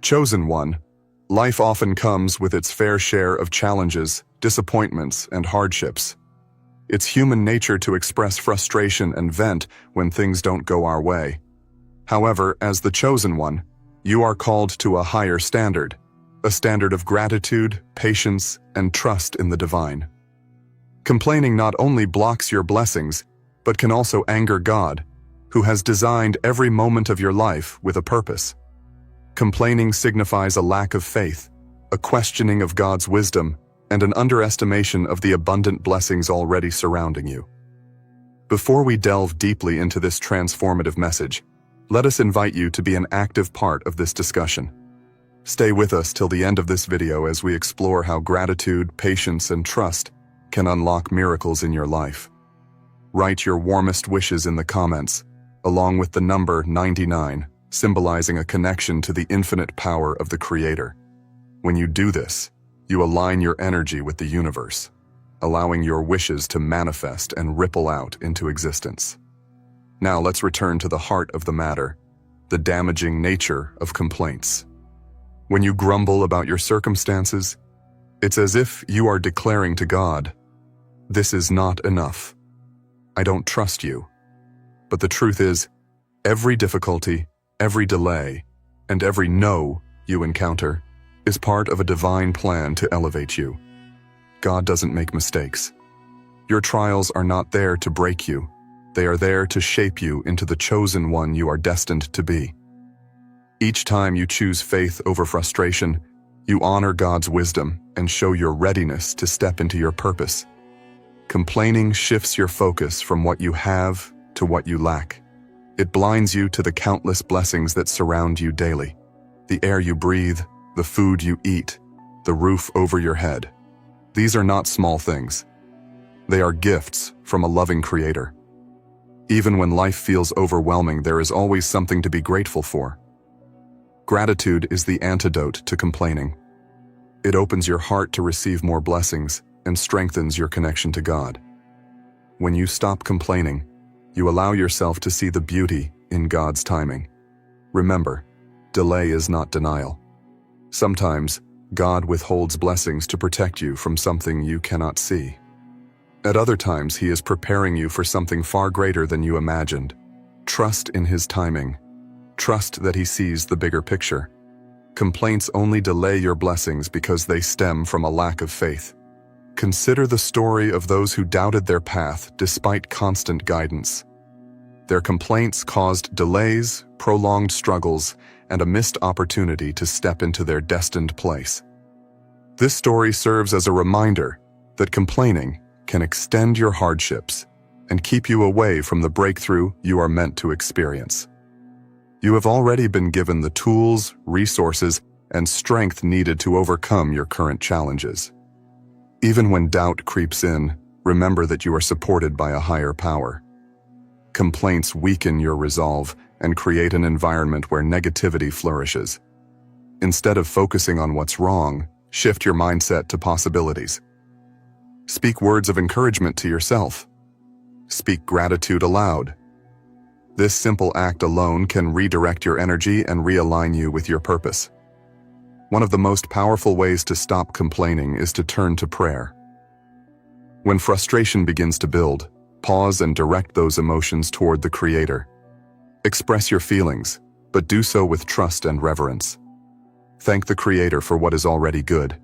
Chosen one, life often comes with its fair share of challenges, disappointments, and hardships. It's human nature to express frustration and vent when things don't go our way. However, as the chosen one, you are called to a higher standard, a standard of gratitude, patience, and trust in the divine. Complaining not only blocks your blessings, but can also anger God, who has designed every moment of your life with a purpose. Complaining signifies a lack of faith, a questioning of God's wisdom, and an underestimation of the abundant blessings already surrounding you. Before we delve deeply into this transformative message, let us invite you to be an active part of this discussion. Stay with us till the end of this video as we explore how gratitude, patience, and trust can unlock miracles in your life. Write your warmest wishes in the comments, along with the number 99, symbolizing a connection to the infinite power of the Creator. When you do this, you align your energy with the universe, allowing your wishes to manifest and ripple out into existence. Now let's return to the heart of the matter, the damaging nature of complaints. When you grumble about your circumstances, it's as if you are declaring to God, "This is not enough. I don't trust you." But the truth is, every difficulty, every delay, and every no you encounter is part of a divine plan to elevate you. God doesn't make mistakes. Your trials are not there to break you. They are there to shape you into the chosen one you are destined to be. Each time you choose faith over frustration, you honor God's wisdom and show your readiness to step into your purpose. Complaining shifts your focus from what you have to what you lack. It blinds you to the countless blessings that surround you daily. The air you breathe, the food you eat, the roof over your head. These are not small things. They are gifts from a loving Creator. Even when life feels overwhelming, there is always something to be grateful for. Gratitude is the antidote to complaining. It opens your heart to receive more blessings and strengthens your connection to God. When you stop complaining, you allow yourself to see the beauty in God's timing. Remember, delay is not denial. Sometimes, God withholds blessings to protect you from something you cannot see. At other times, He is preparing you for something far greater than you imagined. Trust in His timing. Trust that He sees the bigger picture. Complaints only delay your blessings because they stem from a lack of faith. Consider the story of those who doubted their path despite constant guidance. Their complaints caused delays, prolonged struggles, and a missed opportunity to step into their destined place. This story serves as a reminder that complaining can extend your hardships and keep you away from the breakthrough you are meant to experience. You have already been given the tools, resources, and strength needed to overcome your current challenges. Even when doubt creeps in, remember that you are supported by a higher power. Complaints weaken your resolve and create an environment where negativity flourishes. Instead of focusing on what's wrong, shift your mindset to possibilities. Speak words of encouragement to yourself. Speak gratitude aloud. This simple act alone can redirect your energy and realign you with your purpose. One of the most powerful ways to stop complaining is to turn to prayer. When frustration begins to build, pause and direct those emotions toward the Creator. Express your feelings, but do so with trust and reverence. Thank the Creator for what is already good,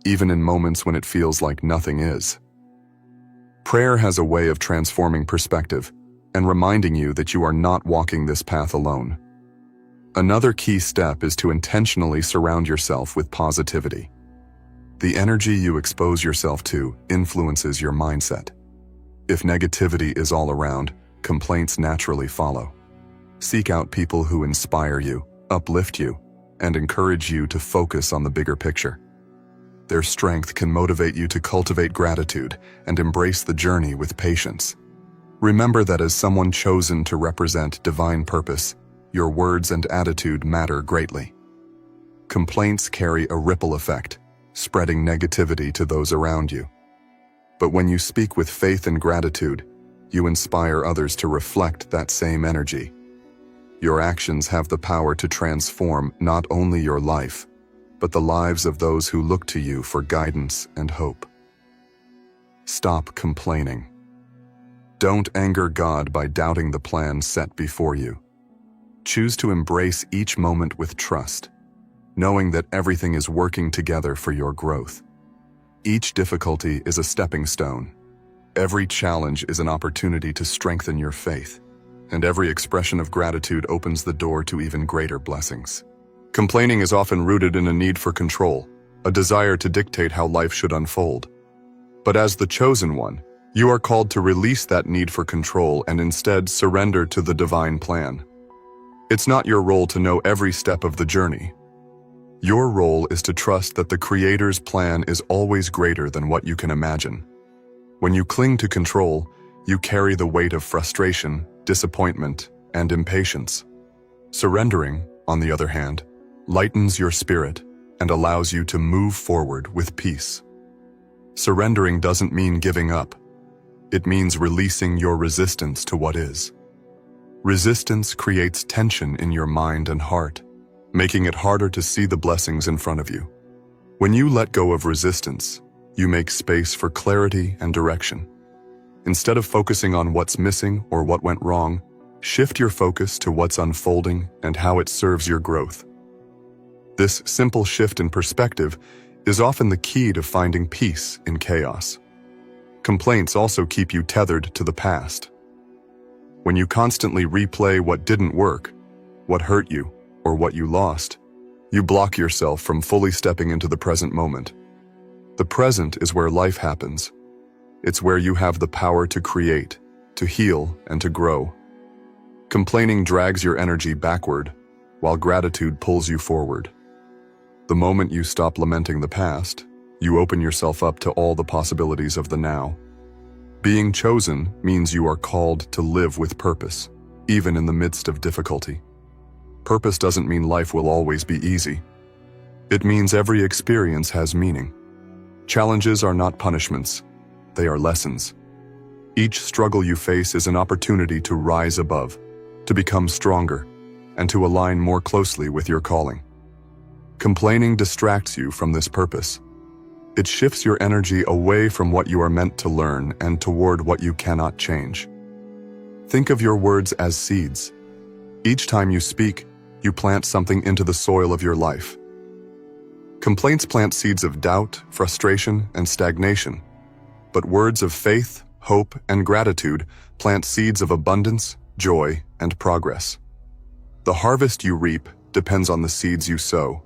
even in moments when it feels like nothing is. Prayer has a way of transforming perspective and reminding you that you are not walking this path alone. Another key step is to intentionally surround yourself with positivity. The energy you expose yourself to influences your mindset. If negativity is all around, complaints naturally follow. Seek out people who inspire you, uplift you, and encourage you to focus on the bigger picture. Their strength can motivate you to cultivate gratitude and embrace the journey with patience. Remember that as someone chosen to represent divine purpose, your words and attitude matter greatly. Complaints carry a ripple effect, spreading negativity to those around you. But when you speak with faith and gratitude, you inspire others to reflect that same energy. Your actions have the power to transform not only your life, but the lives of those who look to you for guidance and hope. Stop complaining. Don't anger God by doubting the plan set before you. Choose to embrace each moment with trust, knowing that everything is working together for your growth. Each difficulty is a stepping stone. Every challenge is an opportunity to strengthen your faith, and every expression of gratitude opens the door to even greater blessings. Complaining is often rooted in a need for control, a desire to dictate how life should unfold. But as the chosen one, you are called to release that need for control and instead surrender to the divine plan. It's not your role to know every step of the journey. Your role is to trust that the Creator's plan is always greater than what you can imagine. When you cling to control, you carry the weight of frustration, disappointment, and impatience. Surrendering, on the other hand, lightens your spirit and allows you to move forward with peace. Surrendering doesn't mean giving up. It means releasing your resistance to what is. Resistance creates tension in your mind and heart, making it harder to see the blessings in front of you. When you let go of resistance, you make space for clarity and direction. Instead of focusing on what's missing or what went wrong, shift your focus to what's unfolding and how it serves your growth. This simple shift in perspective is often the key to finding peace in chaos. Complaints also keep you tethered to the past. When you constantly replay what didn't work, what hurt you, or what you lost, you block yourself from fully stepping into the present moment. The present is where life happens. It's where you have the power to create, to heal, and to grow. Complaining drags your energy backward, while gratitude pulls you forward. The moment you stop lamenting the past, you open yourself up to all the possibilities of the now. Being chosen means you are called to live with purpose, even in the midst of difficulty. Purpose doesn't mean life will always be easy. It means every experience has meaning. Challenges are not punishments, they are lessons. Each struggle you face is an opportunity to rise above, to become stronger, and to align more closely with your calling. Complaining distracts you from this purpose. It shifts your energy away from what you are meant to learn and toward what you cannot change. Think of your words as seeds. Each time you speak, you plant something into the soil of your life. Complaints plant seeds of doubt, frustration, and stagnation. But words of faith, hope, and gratitude plant seeds of abundance, joy, and progress. The harvest you reap depends on the seeds you sow.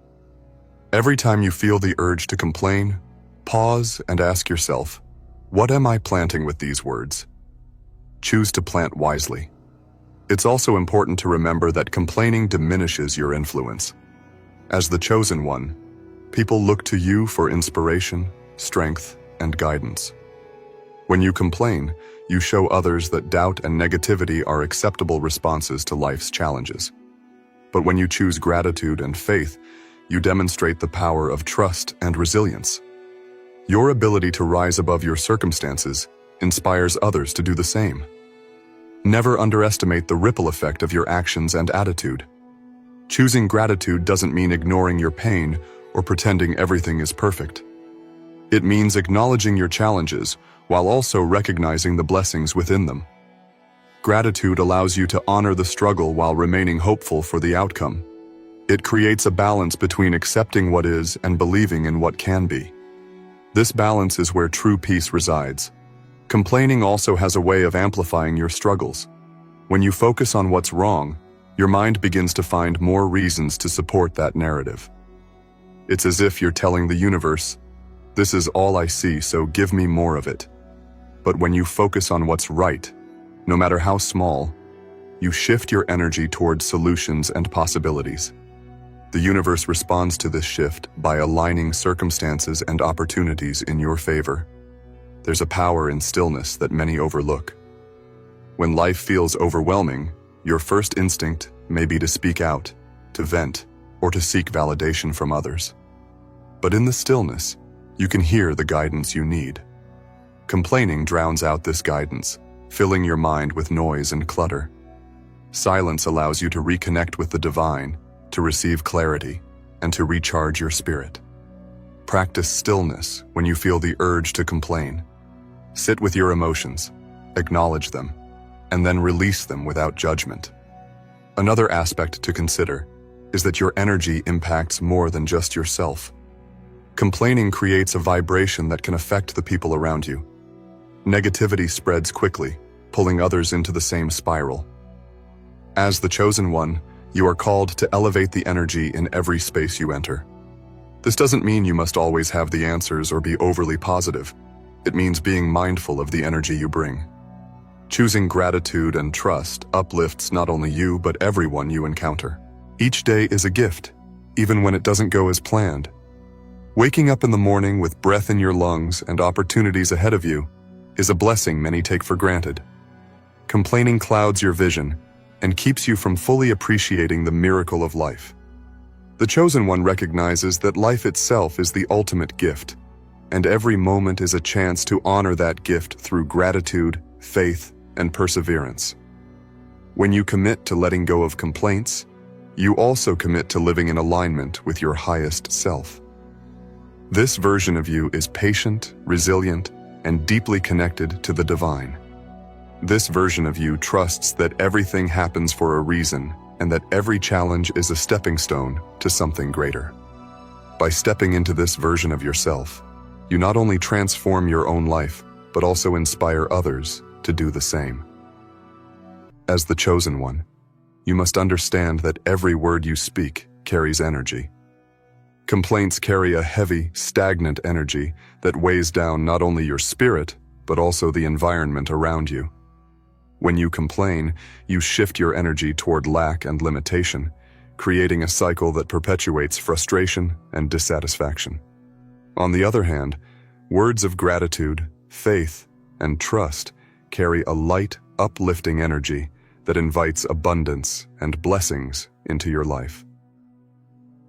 Every time you feel the urge to complain, pause and ask yourself, what am I planting with these words? Choose to plant wisely. It's also important to remember that complaining diminishes your influence. As the chosen one, people look to you for inspiration, strength, and guidance. When you complain, you show others that doubt and negativity are acceptable responses to life's challenges. But when you choose gratitude and faith, you demonstrate the power of trust and resilience. Your ability to rise above your circumstances inspires others to do the same. Never underestimate the ripple effect of your actions and attitude. Choosing gratitude doesn't mean ignoring your pain or pretending everything is perfect. It means acknowledging your challenges while also recognizing the blessings within them. Gratitude allows you to honor the struggle while remaining hopeful for the outcome. It creates a balance between accepting what is and believing in what can be. This balance is where true peace resides. Complaining also has a way of amplifying your struggles. When you focus on what's wrong, your mind begins to find more reasons to support that narrative. It's as if you're telling the universe, "This is all I see, so give me more of it." But when you focus on what's right, no matter how small, you shift your energy towards solutions and possibilities. The universe responds to this shift by aligning circumstances and opportunities in your favor. There's a power in stillness that many overlook. When life feels overwhelming, your first instinct may be to speak out, to vent, or to seek validation from others. But in the stillness, you can hear the guidance you need. Complaining drowns out this guidance, filling your mind with noise and clutter. Silence allows you to reconnect with the divine, to receive clarity, and to recharge your spirit. Practice stillness when you feel the urge to complain. Sit with your emotions, acknowledge them, and then release them without judgment. Another aspect to consider is that your energy impacts more than just yourself. Complaining creates a vibration that can affect the people around you. Negativity spreads quickly, pulling others into the same spiral. As the chosen one, you are called to elevate the energy in every space you enter. This doesn't mean you must always have the answers or be overly positive. It means being mindful of the energy you bring. Choosing gratitude and trust uplifts not only you but everyone you encounter. Each day is a gift, even when it doesn't go as planned. Waking up in the morning with breath in your lungs and opportunities ahead of you is a blessing many take for granted. Complaining clouds your vision and keeps you from fully appreciating the miracle of life. The chosen one recognizes that life itself is the ultimate gift, and every moment is a chance to honor that gift through gratitude, faith, and perseverance. When you commit to letting go of complaints, you also commit to living in alignment with your highest self. This version of you is patient, resilient, and deeply connected to the divine. This version of you trusts that everything happens for a reason and that every challenge is a stepping stone to something greater. By stepping into this version of yourself, you not only transform your own life, but also inspire others to do the same. As the chosen one, you must understand that every word you speak carries energy. Complaints carry a heavy, stagnant energy that weighs down not only your spirit, but also the environment around you. When you complain, you shift your energy toward lack and limitation, creating a cycle that perpetuates frustration and dissatisfaction. On the other hand, words of gratitude, faith, and trust carry a light, uplifting energy that invites abundance and blessings into your life.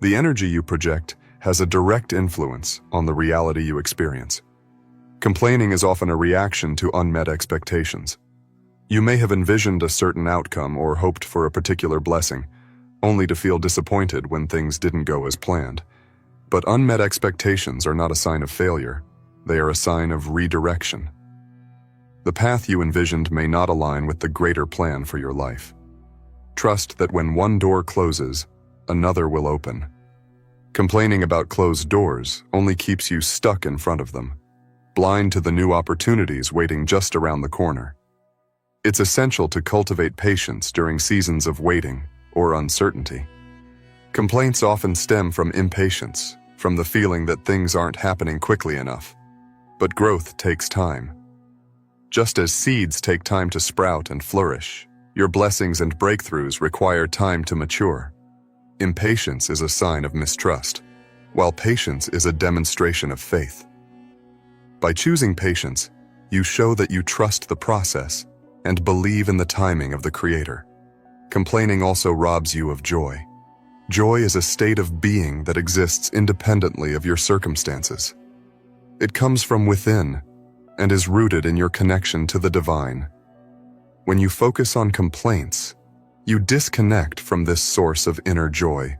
The energy you project has a direct influence on the reality you experience. Complaining is often a reaction to unmet expectations. You may have envisioned a certain outcome or hoped for a particular blessing, only to feel disappointed when things didn't go as planned. But unmet expectations are not a sign of failure. They are a sign of redirection. The path you envisioned may not align with the greater plan for your life. Trust that when one door closes, another will open. Complaining about closed doors only keeps you stuck in front of them, blind to the new opportunities waiting just around the corner. It's essential to cultivate patience during seasons of waiting or uncertainty. Complaints often stem from impatience, from the feeling that things aren't happening quickly enough. But growth takes time. Just as seeds take time to sprout and flourish, your blessings and breakthroughs require time to mature. Impatience is a sign of mistrust, while patience is a demonstration of faith. By choosing patience, you show that you trust the process and believe in the timing of the Creator. Complaining also robs you of joy. Joy is a state of being that exists independently of your circumstances. It comes from within and is rooted in your connection to the divine. When you focus on complaints, you disconnect from this source of inner joy.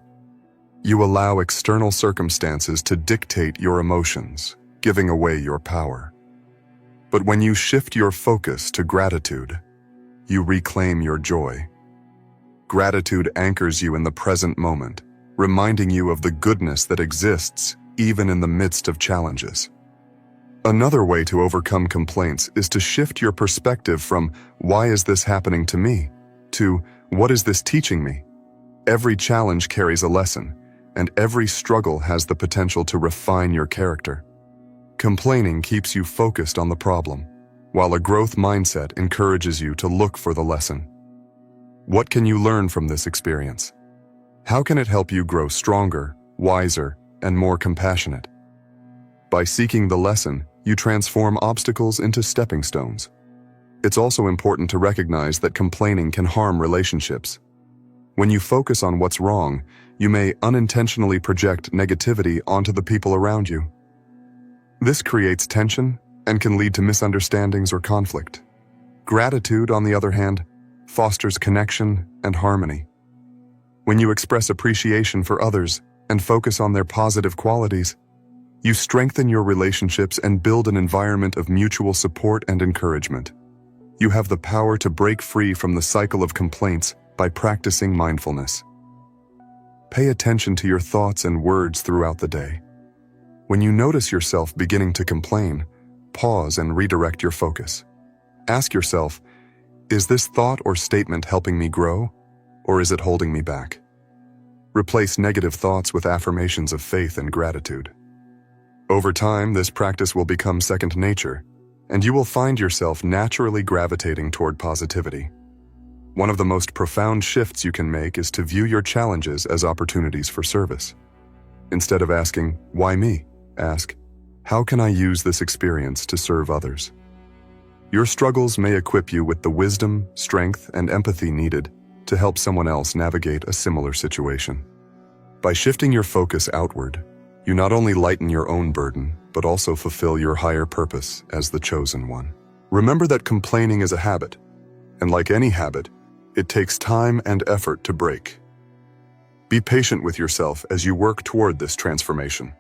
You allow external circumstances to dictate your emotions, giving away your power. But when you shift your focus to gratitude, you reclaim your joy. Gratitude anchors you in the present moment, reminding you of the goodness that exists even in the midst of challenges. Another way to overcome complaints is to shift your perspective from "Why is this happening to me?" to "What is this teaching me?" Every challenge carries a lesson, and every struggle has the potential to refine your character. Complaining keeps you focused on the problem, while a growth mindset encourages you to look for the lesson. What can you learn from this experience? How can it help you grow stronger, wiser, and more compassionate? By seeking the lesson, you transform obstacles into stepping stones. It's also important to recognize that complaining can harm relationships. When you focus on what's wrong, you may unintentionally project negativity onto the people around you. This creates tension and can lead to misunderstandings or conflict. Gratitude, on the other hand, fosters connection and harmony. When you express appreciation for others and focus on their positive qualities, you strengthen your relationships and build an environment of mutual support and encouragement. You have the power to break free from the cycle of complaints by practicing mindfulness. Pay attention to your thoughts and words throughout the day. When you notice yourself beginning to complain, pause and redirect your focus. Ask yourself, is this thought or statement helping me grow, or is it holding me back? Replace negative thoughts with affirmations of faith and gratitude. Over time, this practice will become second nature, and you will find yourself naturally gravitating toward positivity. One of the most profound shifts you can make is to view your challenges as opportunities for service. Instead of asking, "Why me?" ask, "How can I use this experience to serve others?" Your struggles may equip you with the wisdom, strength, and empathy needed to help someone else navigate a similar situation. By shifting your focus outward, you not only lighten your own burden, but also fulfill your higher purpose as the chosen one. Remember that complaining is a habit, and like any habit, it takes time and effort to break. Be patient with yourself as you work toward this transformation.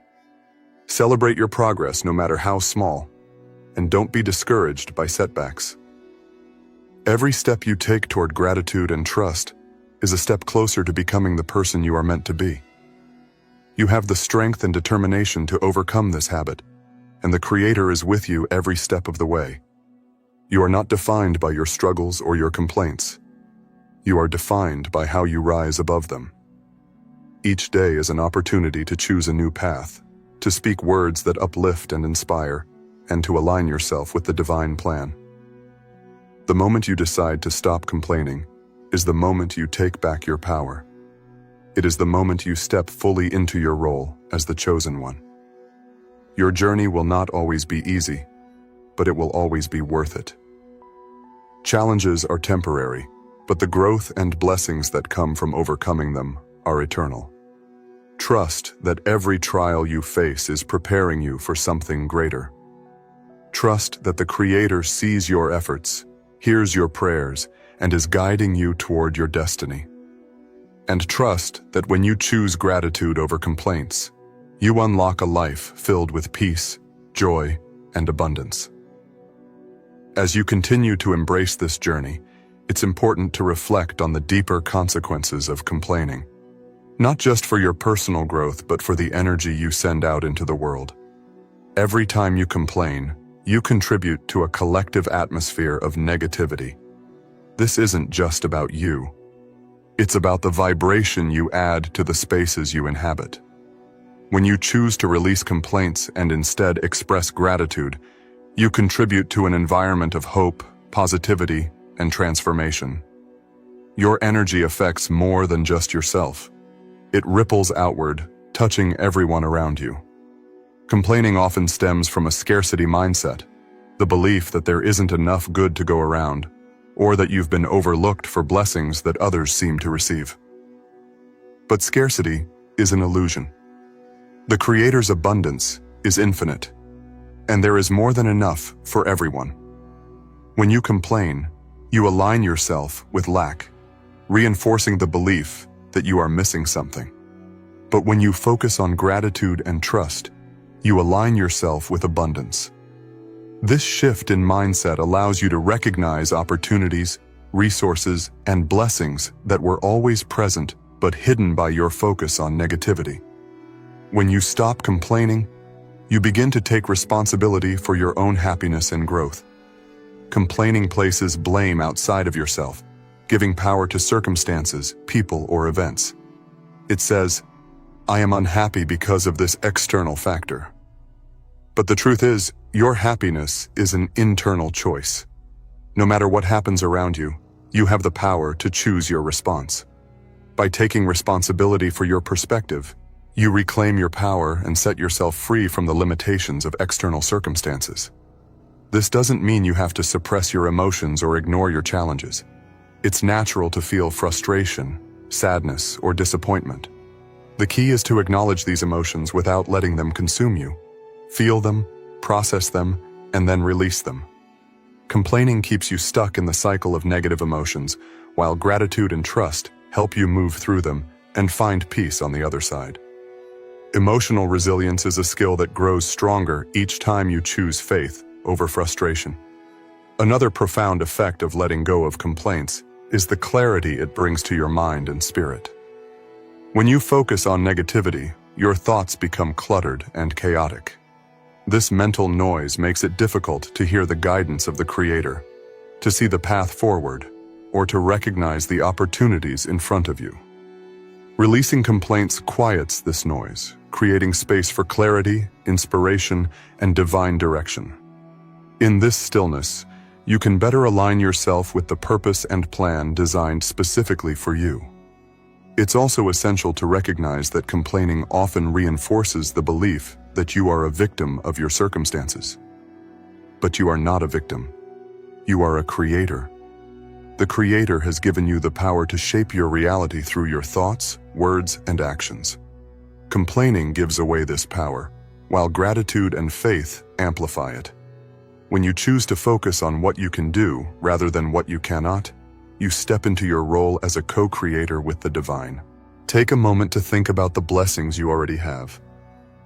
Celebrate your progress no matter how small, and don't be discouraged by setbacks. Every step you take toward gratitude and trust is a step closer to becoming the person you are meant to be. You have the strength and determination to overcome this habit, and the Creator is with you every step of the way. You are not defined by your struggles or your complaints. You are defined by how you rise above them. Each day is an opportunity to choose a new path, to speak words that uplift and inspire, and to align yourself with the divine plan. The moment you decide to stop complaining is the moment you take back your power. It is the moment you step fully into your role as the chosen one. Your journey will not always be easy, but it will always be worth it. Challenges are temporary, but the growth and blessings that come from overcoming them are eternal. Trust that every trial you face is preparing you for something greater. Trust that the Creator sees your efforts, hears your prayers, and is guiding you toward your destiny. And trust that when you choose gratitude over complaints, you unlock a life filled with peace, joy, and abundance. As you continue to embrace this journey, it's important to reflect on the deeper consequences of complaining, not just for your personal growth, but for the energy you send out into the world. Every time you complain, you contribute to a collective atmosphere of negativity. This isn't just about you. It's about the vibration you add to the spaces you inhabit. When you choose to release complaints and instead express gratitude, you contribute to an environment of hope, positivity, and transformation. Your energy affects more than just yourself. It ripples outward, touching everyone around you. Complaining often stems from a scarcity mindset, the belief that there isn't enough good to go around, or that you've been overlooked for blessings that others seem to receive. But scarcity is an illusion. The Creator's abundance is infinite, and there is more than enough for everyone. When you complain, you align yourself with lack, reinforcing the belief that you are missing something. But when you focus on gratitude and trust, you align yourself with abundance. This shift in mindset allows you to recognize opportunities, resources, and blessings that were always present but hidden by your focus on negativity. When you stop complaining, you begin to take responsibility for your own happiness and growth. Complaining places blame outside of yourself, giving power to circumstances, people, or events. It says, "I am unhappy because of this external factor." But the truth is, your happiness is an internal choice. No matter what happens around you, you have the power to choose your response. By taking responsibility for your perspective, you reclaim your power and set yourself free from the limitations of external circumstances. This doesn't mean you have to suppress your emotions or ignore your challenges. It's natural to feel frustration, sadness, or disappointment. The key is to acknowledge these emotions without letting them consume you. Feel them, process them, and then release them. Complaining keeps you stuck in the cycle of negative emotions, while gratitude and trust help you move through them and find peace on the other side. Emotional resilience is a skill that grows stronger each time you choose faith over frustration. Another profound effect of letting go of complaints is the clarity it brings to your mind and spirit. When you focus on negativity, your thoughts become cluttered and chaotic. This mental noise makes it difficult to hear the guidance of the Creator, to see the path forward, or to recognize the opportunities in front of you. Releasing complaints quiets this noise, creating space for clarity, inspiration, and divine direction. In this stillness, you can better align yourself with the purpose and plan designed specifically for you. It's also essential to recognize that complaining often reinforces the belief that you are a victim of your circumstances. But you are not a victim. You are a creator. The Creator has given you the power to shape your reality through your thoughts, words, and actions. Complaining gives away this power, while gratitude and faith amplify it. When you choose to focus on what you can do rather than what you cannot, you step into your role as a co-creator with the divine. Take a moment to think about the blessings you already have.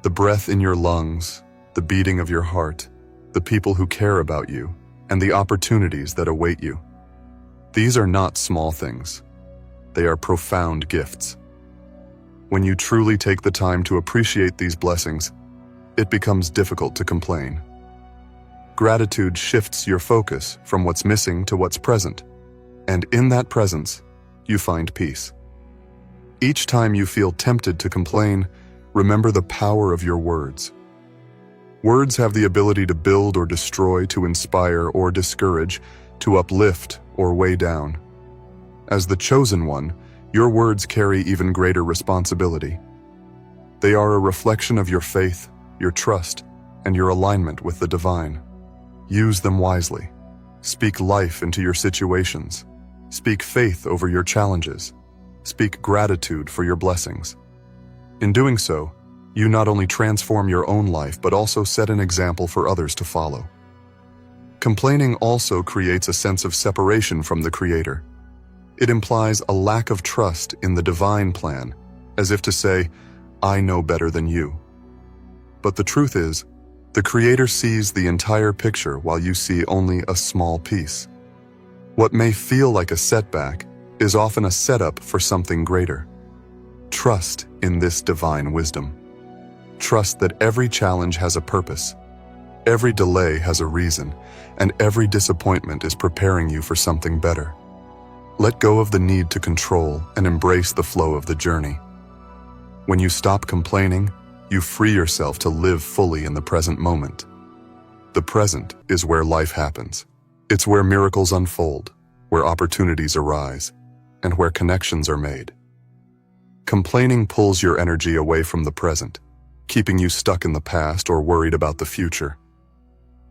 The breath in your lungs, the beating of your heart, the people who care about you, and the opportunities that await you. These are not small things. They are profound gifts. When you truly take the time to appreciate these blessings, it becomes difficult to complain. Gratitude shifts your focus from what's missing to what's present, and in that presence, you find peace. Each time you feel tempted to complain, remember the power of your words. Words have the ability to build or destroy, to inspire or discourage, to uplift or weigh down. As the chosen one, your words carry even greater responsibility. They are a reflection of your faith, your trust, and your alignment with the divine. Use them wisely. Speak life into your situations. Speak faith over your challenges. Speak gratitude for your blessings. In doing so, you not only transform your own life but also set an example for others to follow. Complaining also creates a sense of separation from the Creator. It implies a lack of trust in the divine plan, as if to say, "I know better than you." But the truth is, the Creator sees the entire picture while you see only a small piece. What may feel like a setback is often a setup for something greater. Trust in this divine wisdom. Trust that every challenge has a purpose, every delay has a reason, and every disappointment is preparing you for something better. Let go of the need to control and embrace the flow of the journey. When you stop complaining, you free yourself to live fully in the present moment. The present is where life happens. It's where miracles unfold, where opportunities arise, and where connections are made. Complaining pulls your energy away from the present, keeping you stuck in the past or worried about the future.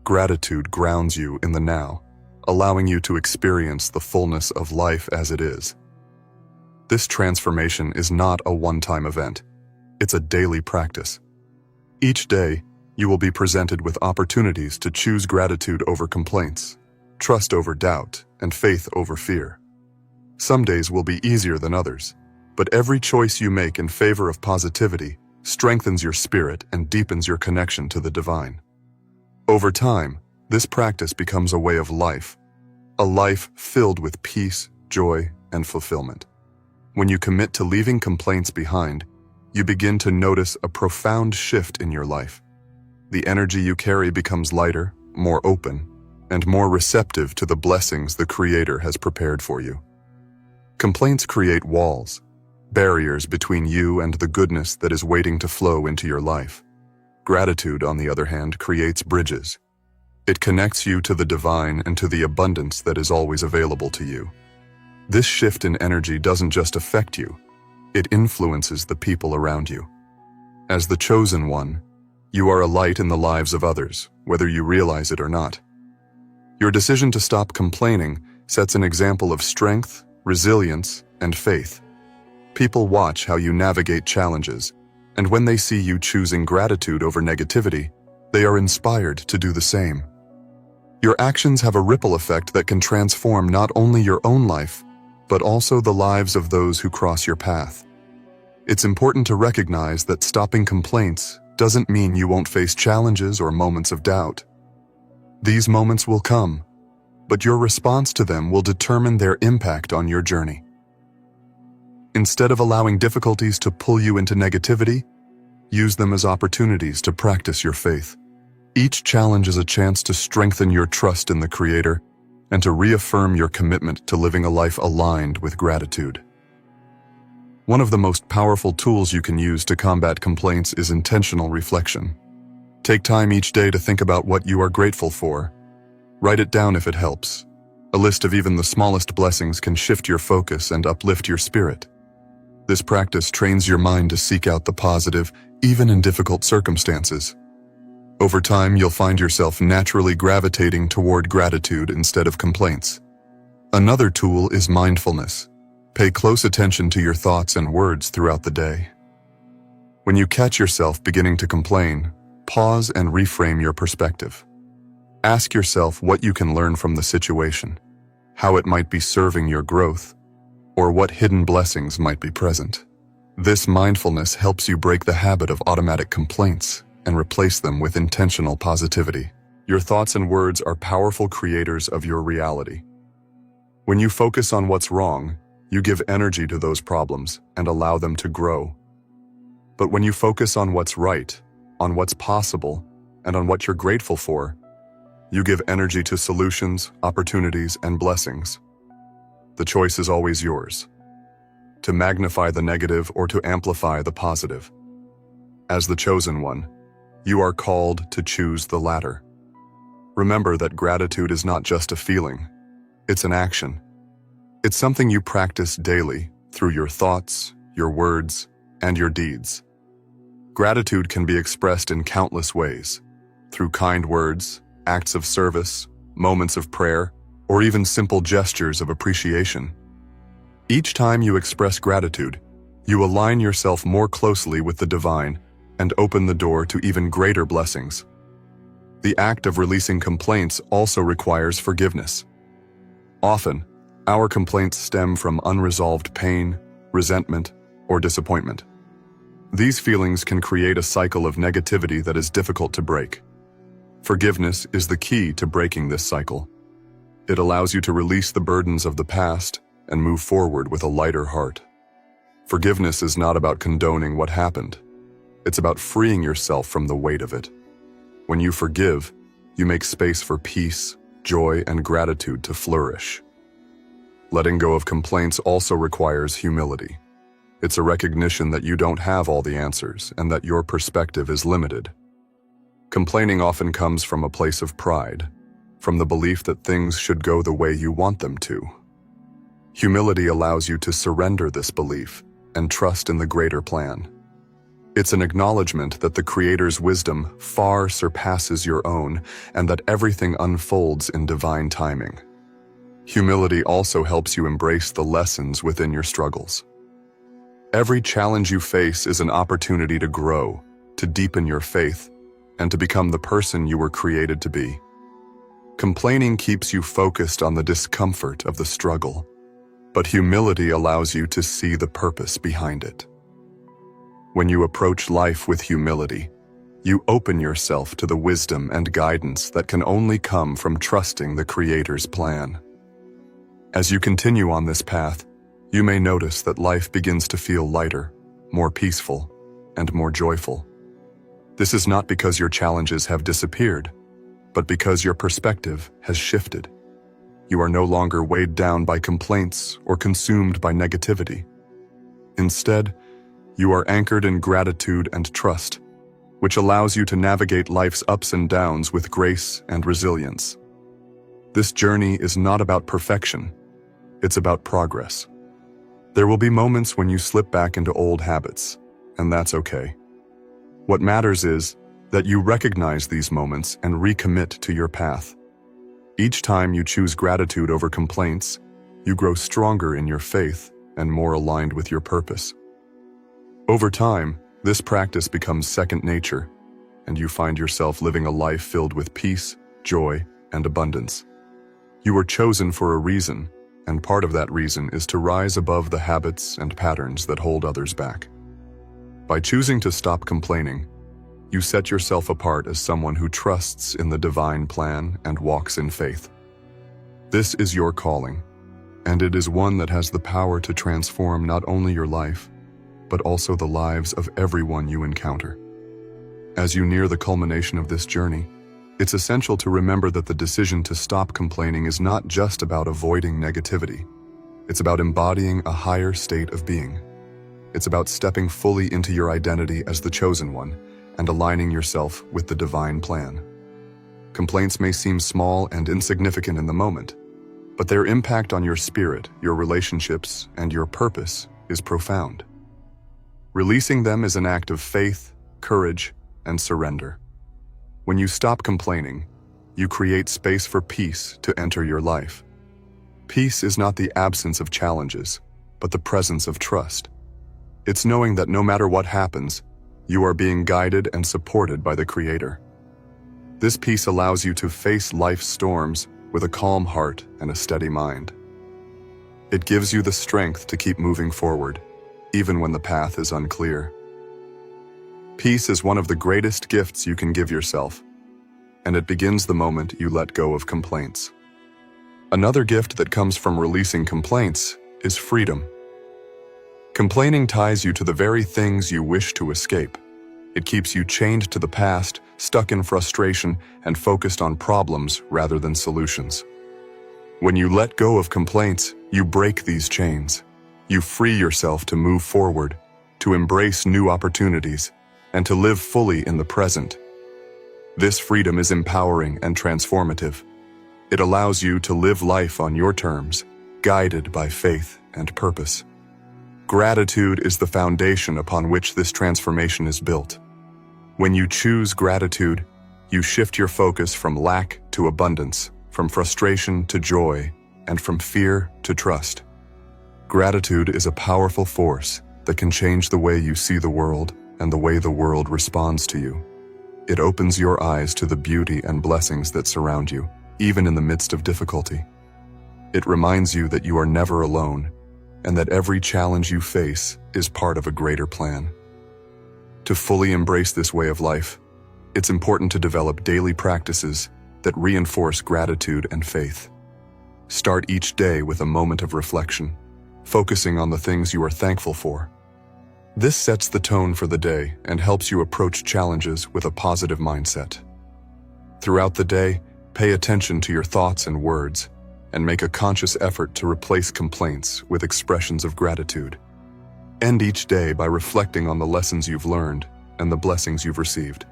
Gratitude grounds you in the now, allowing you to experience the fullness of life as it is. This transformation is not a one-time event. It's a daily practice. Each day, you will be presented with opportunities to choose gratitude over complaints, trust over doubt, and faith over fear. Some days will be easier than others, but every choice you make in favor of positivity strengthens your spirit and deepens your connection to the divine. Over time, this practice becomes a way of life, a life filled with peace, joy, and fulfillment. When you commit to leaving complaints behind, you begin to notice a profound shift in your life. The energy you carry becomes lighter, more open, and more receptive to the blessings the Creator has prepared for you. Complaints create walls, barriers between you and the goodness that is waiting to flow into your life. Gratitude, on the other hand, creates bridges. It connects you to the divine and to the abundance that is always available to you. This shift in energy doesn't just affect you, it influences the people around you. As the chosen one, you are a light in the lives of others, whether you realize it or not. Your decision to stop complaining sets an example of strength, resilience, and faith. People watch how you navigate challenges, and when they see you choosing gratitude over negativity, they are inspired to do the same. Your actions have a ripple effect that can transform not only your own life, but also the lives of those who cross your path. It's important to recognize that stopping complaints doesn't mean you won't face challenges or moments of doubt. These moments will come, but your response to them will determine their impact on your journey. Instead of allowing difficulties to pull you into negativity, use them as opportunities to practice your faith. Each challenge is a chance to strengthen your trust in the Creator and to reaffirm your commitment to living a life aligned with gratitude. One of the most powerful tools you can use to combat complaints is intentional reflection. Take time each day to think about what you are grateful for. Write it down if it helps. A list of even the smallest blessings can shift your focus and uplift your spirit. This practice trains your mind to seek out the positive, even in difficult circumstances. Over time, you'll find yourself naturally gravitating toward gratitude instead of complaints. Another tool is mindfulness. Pay close attention to your thoughts and words throughout the day. When you catch yourself beginning to complain, pause and reframe your perspective. Ask yourself what you can learn from the situation, how it might be serving your growth, or what hidden blessings might be present. This mindfulness helps you break the habit of automatic complaints and replace them with intentional positivity. Your thoughts and words are powerful creators of your reality. When you focus on what's wrong, you give energy to those problems and allow them to grow. But when you focus on what's right, on what's possible, and on what you're grateful for, you give energy to solutions, opportunities, and blessings. The choice is always yours, to magnify the negative or to amplify the positive. As the chosen one, you are called to choose the latter. Remember that gratitude is not just a feeling, it's an action. It's something you practice daily through your thoughts, your words, and your deeds. Gratitude can be expressed in countless ways, through kind words, acts of service, moments of prayer, or even simple gestures of appreciation. Each time you express gratitude, you align yourself more closely with the divine and open the door to even greater blessings. The act of releasing complaints also requires forgiveness. Often, our complaints stem from unresolved pain, resentment, or disappointment. These feelings can create a cycle of negativity that is difficult to break. Forgiveness is the key to breaking this cycle. It allows you to release the burdens of the past and move forward with a lighter heart. Forgiveness is not about condoning what happened. It's about freeing yourself from the weight of it. When you forgive, you make space for peace, joy, and gratitude to flourish. Letting go of complaints also requires humility. It's a recognition that you don't have all the answers and that your perspective is limited. Complaining often comes from a place of pride, from the belief that things should go the way you want them to. Humility allows you to surrender this belief and trust in the greater plan. It's an acknowledgement that the Creator's wisdom far surpasses your own and that everything unfolds in divine timing. Humility also helps you embrace the lessons within your struggles. Every challenge you face is an opportunity to grow, to deepen your faith, and to become the person you were created to be. Complaining keeps you focused on the discomfort of the struggle, but humility allows you to see the purpose behind it. When you approach life with humility, you open yourself to the wisdom and guidance that can only come from trusting the Creator's plan. As you continue on this path, you may notice that life begins to feel lighter, more peaceful, and more joyful. This is not because your challenges have disappeared, but because your perspective has shifted. You are no longer weighed down by complaints or consumed by negativity. Instead, you are anchored in gratitude and trust, which allows you to navigate life's ups and downs with grace and resilience. This journey is not about perfection, it's about progress. There will be moments when you slip back into old habits, and that's okay. What matters is that you recognize these moments and recommit to your path. Each time you choose gratitude over complaints, you grow stronger in your faith and more aligned with your purpose. Over time, this practice becomes second nature, and you find yourself living a life filled with peace, joy, and abundance. You were chosen for a reason, and part of that reason is to rise above the habits and patterns that hold others back. By choosing to stop complaining, you set yourself apart as someone who trusts in the divine plan and walks in faith. This is your calling, and it is one that has the power to transform not only your life, but also the lives of everyone you encounter. As you near the culmination of this journey, it's essential to remember that the decision to stop complaining is not just about avoiding negativity. It's about embodying a higher state of being. It's about stepping fully into your identity as the chosen one and aligning yourself with the divine plan. Complaints may seem small and insignificant in the moment, but their impact on your spirit, your relationships, and your purpose is profound. Releasing them is an act of faith, courage, and surrender. When you stop complaining, you create space for peace to enter your life. Peace is not the absence of challenges, but the presence of trust. It's knowing that no matter what happens, you are being guided and supported by the Creator. This peace allows you to face life's storms with a calm heart and a steady mind. It gives you the strength to keep moving forward, even when the path is unclear. Peace is one of the greatest gifts you can give yourself, and it begins the moment you let go of complaints. Another gift that comes from releasing complaints is freedom. Complaining ties you to the very things you wish to escape. It keeps you chained to the past, stuck in frustration, and focused on problems rather than solutions. When you let go of complaints, you break these chains. You free yourself to move forward, to embrace new opportunities, and to live fully in the present. This freedom is empowering and transformative. It allows you to live life on your terms, guided by faith and purpose. Gratitude is the foundation upon which this transformation is built. When you choose gratitude, you shift your focus from lack to abundance, from frustration to joy, and from fear to trust. Gratitude is a powerful force that can change the way you see the world and the way the world responds to you. It opens your eyes to the beauty and blessings that surround you, even in the midst of difficulty. It reminds you that you are never alone, and that every challenge you face is part of a greater plan. To fully embrace this way of life, it's important to develop daily practices that reinforce gratitude and faith. Start each day with a moment of reflection, focusing on the things you are thankful for. This sets the tone for the day and helps you approach challenges with a positive mindset. Throughout the day, pay attention to your thoughts and words, and make a conscious effort to replace complaints with expressions of gratitude. End each day by reflecting on the lessons you've learned and the blessings you've received.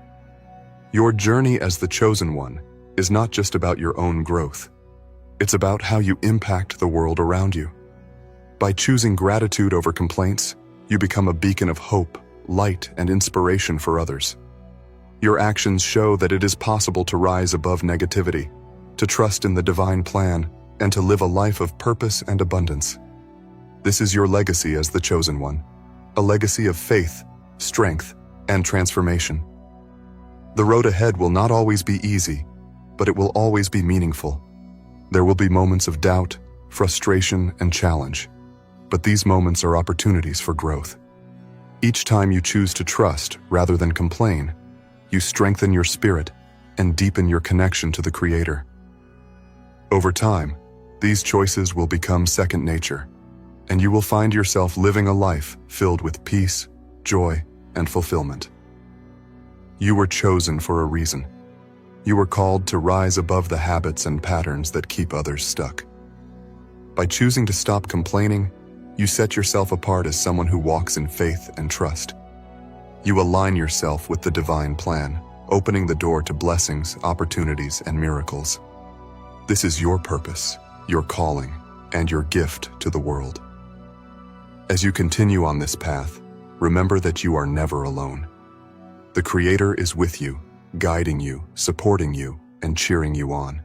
Your journey as the chosen one is not just about your own growth. It's about how you impact the world around you. By choosing gratitude over complaints, you become a beacon of hope, light, and inspiration for others. Your actions show that it is possible to rise above negativity, to trust in the divine plan, and to live a life of purpose and abundance. This is your legacy as the chosen one, a legacy of faith, strength, and transformation. The road ahead will not always be easy, but it will always be meaningful. There will be moments of doubt, frustration, and challenge, but these moments are opportunities for growth. Each time you choose to trust rather than complain, you strengthen your spirit and deepen your connection to the Creator. Over time, these choices will become second nature, and you will find yourself living a life filled with peace, joy, and fulfillment. You were chosen for a reason. You were called to rise above the habits and patterns that keep others stuck. By choosing to stop complaining, you set yourself apart as someone who walks in faith and trust. You align yourself with the divine plan, opening the door to blessings, opportunities, and miracles. This is your purpose, your calling, and your gift to the world. As you continue on this path, remember that you are never alone. The Creator is with you, guiding you, supporting you, and cheering you on.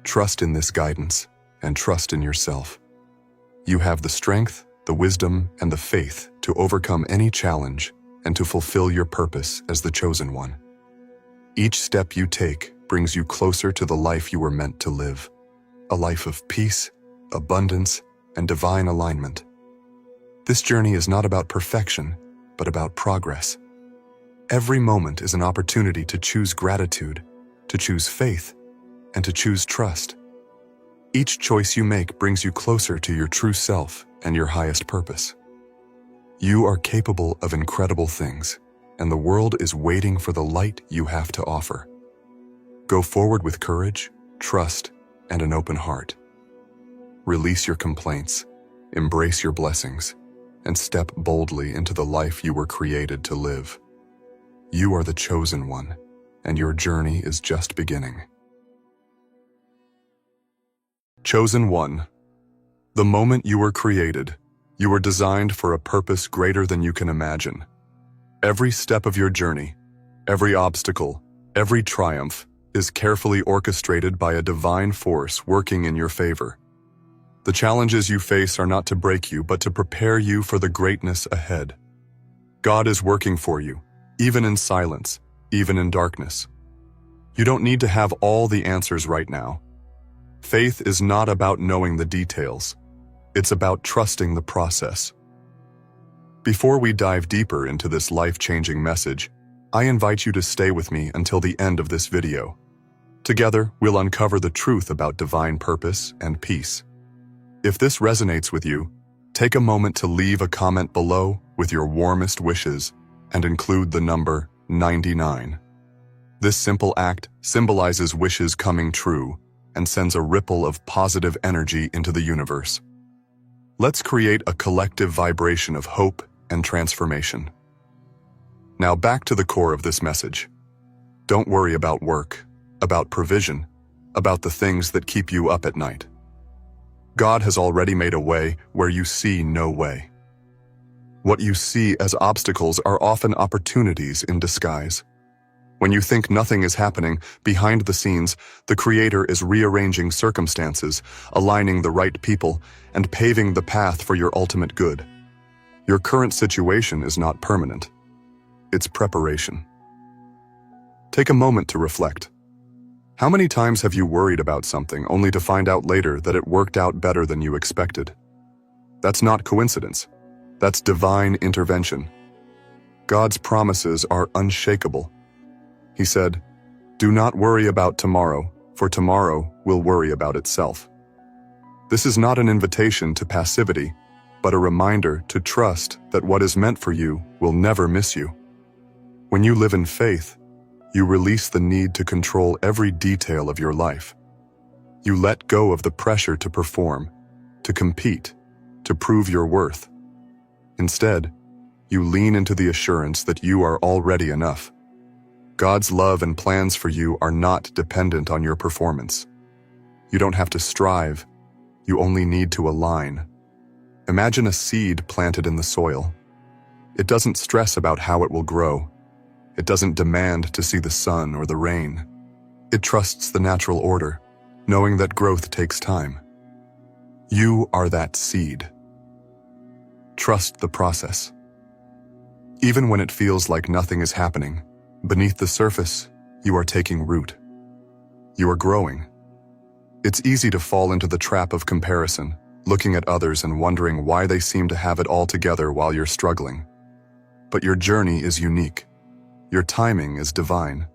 Trust in this guidance, and trust in yourself. You have the strength, the wisdom, and the faith to overcome any challenge and to fulfill your purpose as the chosen one. Each step you take brings you closer to the life you were meant to live. A life of peace, abundance, and divine alignment. This journey is not about perfection, but about progress. Every moment is an opportunity to choose gratitude, to choose faith, and to choose trust. Each choice you make brings you closer to your true self and your highest purpose. You are capable of incredible things, and the world is waiting for the light you have to offer. Go forward with courage, trust, and an open heart. Release your complaints, embrace your blessings, and step boldly into the life you were created to live. You are the chosen one, and your journey is just beginning. Chosen one. The moment you were created, you were designed for a purpose greater than you can imagine. Every step of your journey, every obstacle, every triumph is carefully orchestrated by a divine force working in your favor. The challenges you face are not to break you, but to prepare you for the greatness ahead. God is working for you, even in silence, even in darkness. You don't need to have all the answers right now. Faith is not about knowing the details. It's about trusting the process. Before we dive deeper into this life-changing message, I invite you to stay with me until the end of this video. Together, we'll uncover the truth about divine purpose and peace. If this resonates with you, take a moment to leave a comment below with your warmest wishes and include the number 99. This simple act symbolizes wishes coming true and sends a ripple of positive energy into the universe. Let's create a collective vibration of hope and transformation. Now back to the core of this message. Don't worry about work, about provision, about the things that keep you up at night. God has already made a way where you see no way. What you see as obstacles are often opportunities in disguise. When you think nothing is happening, behind the scenes, the Creator is rearranging circumstances, aligning the right people, and paving the path for your ultimate good. Your current situation is not permanent. It's preparation. Take a moment to reflect. How many times have you worried about something only to find out later that it worked out better than you expected? That's not coincidence. That's divine intervention. God's promises are unshakable. He said, "Do not worry about tomorrow, for tomorrow will worry about itself." This is not an invitation to passivity, but a reminder to trust that what is meant for you will never miss you. When you live in faith, you release the need to control every detail of your life. You let go of the pressure to perform, to compete, to prove your worth. Instead, you lean into the assurance that you are already enough. God's love and plans for you are not dependent on your performance. You don't have to strive, you only need to align. Imagine a seed planted in the soil. It doesn't stress about how it will grow. It doesn't demand to see the sun or the rain. It trusts the natural order, knowing that growth takes time. You are that seed. Trust the process. Even when it feels like nothing is happening, beneath the surface, you are taking root. You are growing. It's easy to fall into the trap of comparison, looking at others and wondering why they seem to have it all together while you're struggling. But your journey is unique. Your timing is divine.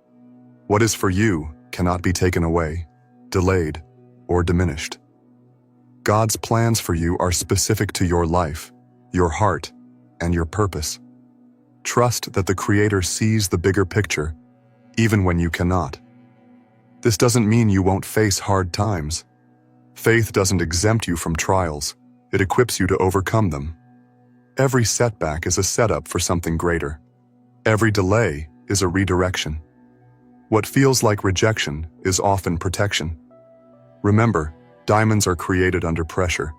What is for you cannot be taken away, delayed, or diminished. God's plans for you are specific to your life, your heart, and your purpose. Trust that the Creator sees the bigger picture, even when you cannot. This doesn't mean you won't face hard times. Faith doesn't exempt you from trials. It equips you to overcome them. Every setback is a setup for something greater. Every delay is a redirection. What feels like rejection is often protection. Remember, diamonds are created under pressure,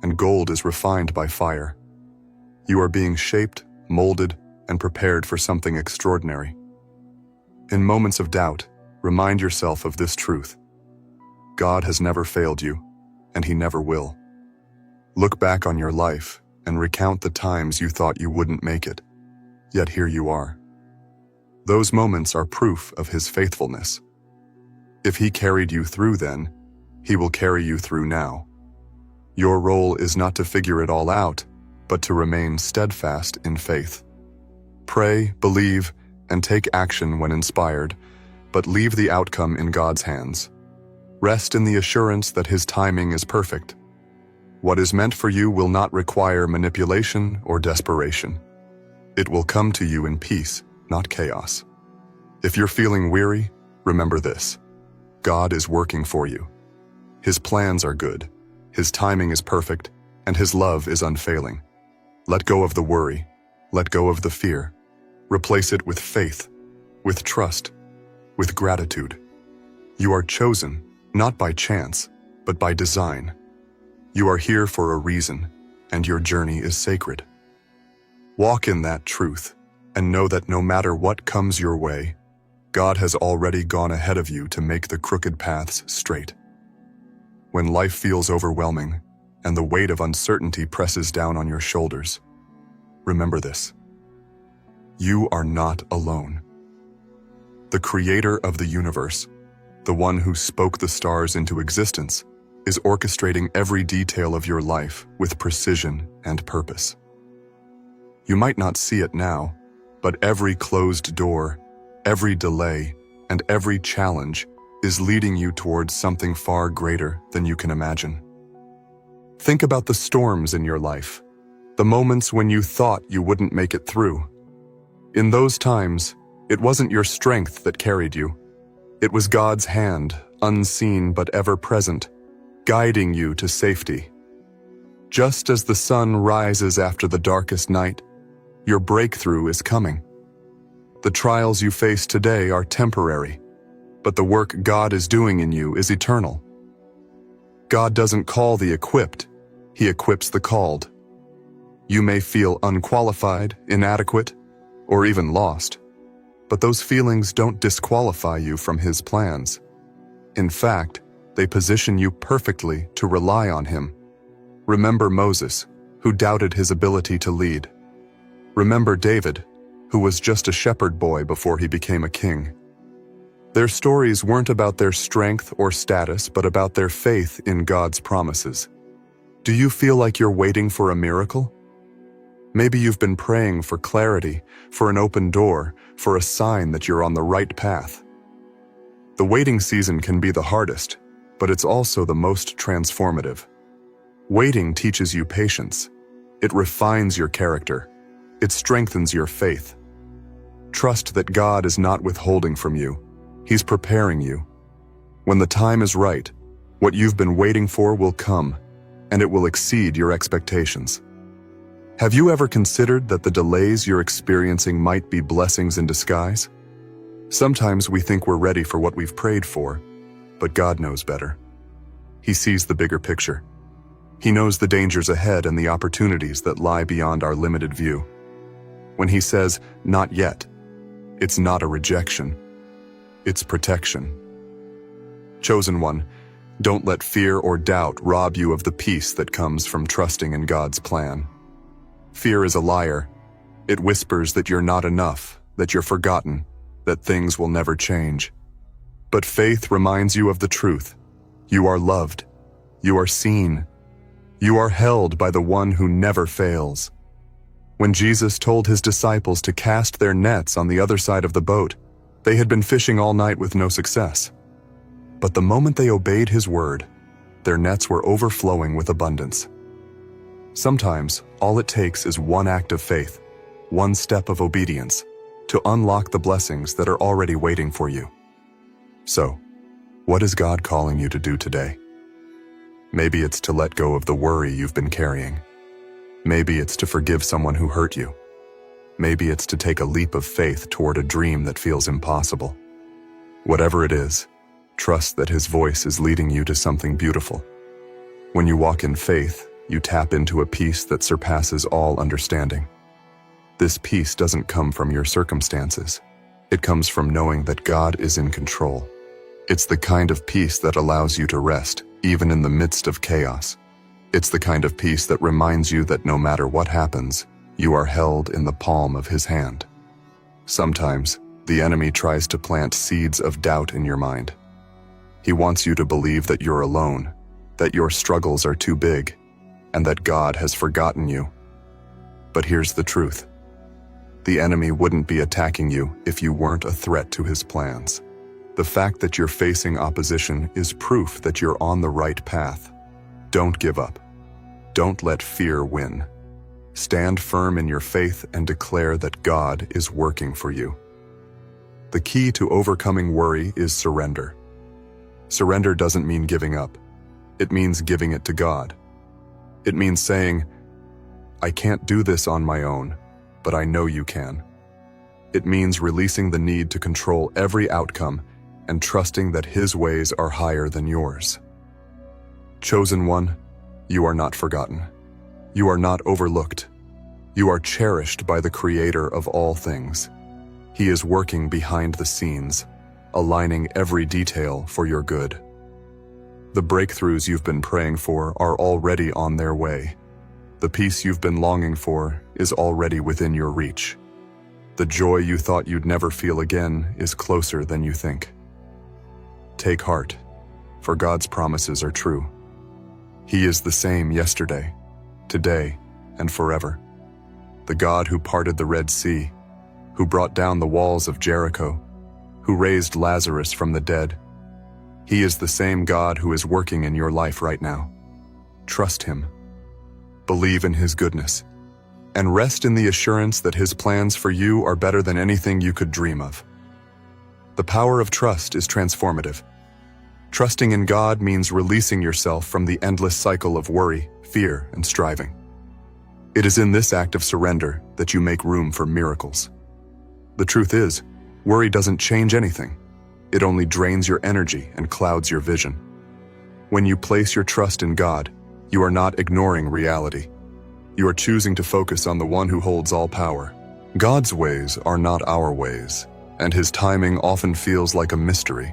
and gold is refined by fire. You are being shaped, molded, and prepared for something extraordinary. In moments of doubt, remind yourself of this truth. God has never failed you, and He never will. Look back on your life and recount the times you thought you wouldn't make it, yet here you are. Those moments are proof of His faithfulness. If he carried you through then, he will carry you through now. Your role is not to figure it all out, but to remain steadfast in faith. Pray, believe, and take action when inspired, but leave the outcome in God's hands. Rest in the assurance that his timing is perfect. What is meant for you will not require manipulation or desperation. It will come to you in peace, not chaos. If you're feeling weary, remember this: God is working for you. His plans are good, his timing is perfect, and his love is unfailing. Let go of the worry, let go of the fear. Replace it with faith, with trust, with gratitude. You are chosen, not by chance, but by design. You are here for a reason, and your journey is sacred. Walk in that truth, and know that no matter what comes your way, God has already gone ahead of you to make the crooked paths straight. When life feels overwhelming, and the weight of uncertainty presses down on your shoulders, remember this: you are not alone. The creator of the universe, the one who spoke the stars into existence, is orchestrating every detail of your life with precision and purpose. You might not see it now, but every closed door, every delay, and every challenge is leading you towards something far greater than you can imagine. Think about the storms in your life, the moments when you thought you wouldn't make it through. In those times, it wasn't your strength that carried you. It was God's hand, unseen but ever present, guiding you to safety. Just as the sun rises after the darkest night, your breakthrough is coming. The trials you face today are temporary, but the work God is doing in you is eternal. God doesn't call the equipped, he equips the called. You may feel unqualified, inadequate, or even lost, but those feelings don't disqualify you from his plans. In fact, they position you perfectly to rely on him. Remember Moses, who doubted his ability to lead. Remember David, who was just a shepherd boy before he became a king. Their stories weren't about their strength or status, but about their faith in God's promises. Do you feel like you're waiting for a miracle? Maybe you've been praying for clarity, for an open door, for a sign that you're on the right path. The waiting season can be the hardest, but it's also the most transformative. Waiting teaches you patience. It refines your character. It strengthens your faith. Trust that God is not withholding from you. He's preparing you. When the time is right, what you've been waiting for will come, and it will exceed your expectations. Have you ever considered that the delays you're experiencing might be blessings in disguise? Sometimes we think we're ready for what we've prayed for, but God knows better. He sees the bigger picture. He knows the dangers ahead and the opportunities that lie beyond our limited view. When he says, "Not yet," it's not a rejection. It's protection. Chosen one, don't let fear or doubt rob you of the peace that comes from trusting in God's plan. Fear is a liar. It whispers that you're not enough, that you're forgotten, that things will never change. But faith reminds you of the truth. You are loved. You are seen. You are held by the one who never fails. When Jesus told his disciples to cast their nets on the other side of the boat, they had been fishing all night with no success. But the moment they obeyed his word, their nets were overflowing with abundance. Sometimes, all it takes is one act of faith, one step of obedience, to unlock the blessings that are already waiting for you. So, what is God calling you to do today? Maybe it's to let go of the worry you've been carrying. Maybe it's to forgive someone who hurt you. Maybe it's to take a leap of faith toward a dream that feels impossible. Whatever it is, trust that his voice is leading you to something beautiful. When you walk in faith, you tap into a peace that surpasses all understanding. This peace doesn't come from your circumstances. It comes from knowing that God is in control. It's the kind of peace that allows you to rest, even in the midst of chaos. It's the kind of peace that reminds you that no matter what happens, you are held in the palm of his hand. Sometimes, the enemy tries to plant seeds of doubt in your mind. He wants you to believe that you're alone, that your struggles are too big, and that God has forgotten you. But here's the truth. The enemy wouldn't be attacking you if you weren't a threat to his plans. The fact that you're facing opposition is proof that you're on the right path. Don't give up. Don't let fear win. Stand firm in your faith and declare that God is working for you. The key to overcoming worry is surrender. Surrender doesn't mean giving up. It means giving it to God. It means saying, I can't do this on my own, but I know you can. It means releasing the need to control every outcome and trusting that His ways are higher than yours. Chosen one, you are not forgotten. You are not overlooked. You are cherished by the Creator of all things. He is working behind the scenes, aligning every detail for your good. The breakthroughs you've been praying for are already on their way. The peace you've been longing for is already within your reach. The joy you thought you'd never feel again is closer than you think. Take heart, for God's promises are true. He is the same yesterday, today, and forever. The God who parted the Red Sea, who brought down the walls of Jericho, who raised Lazarus from the dead. He is the same God who is working in your life right now. Trust Him. Believe in His goodness, and rest in the assurance that His plans for you are better than anything you could dream of. The power of trust is transformative. Trusting in God means releasing yourself from the endless cycle of worry, fear, and striving. It is in this act of surrender that you make room for miracles. The truth is, worry doesn't change anything. It only drains your energy and clouds your vision. When you place your trust in God, you are not ignoring reality. You are choosing to focus on the one who holds all power. God's ways are not our ways, and His timing often feels like a mystery.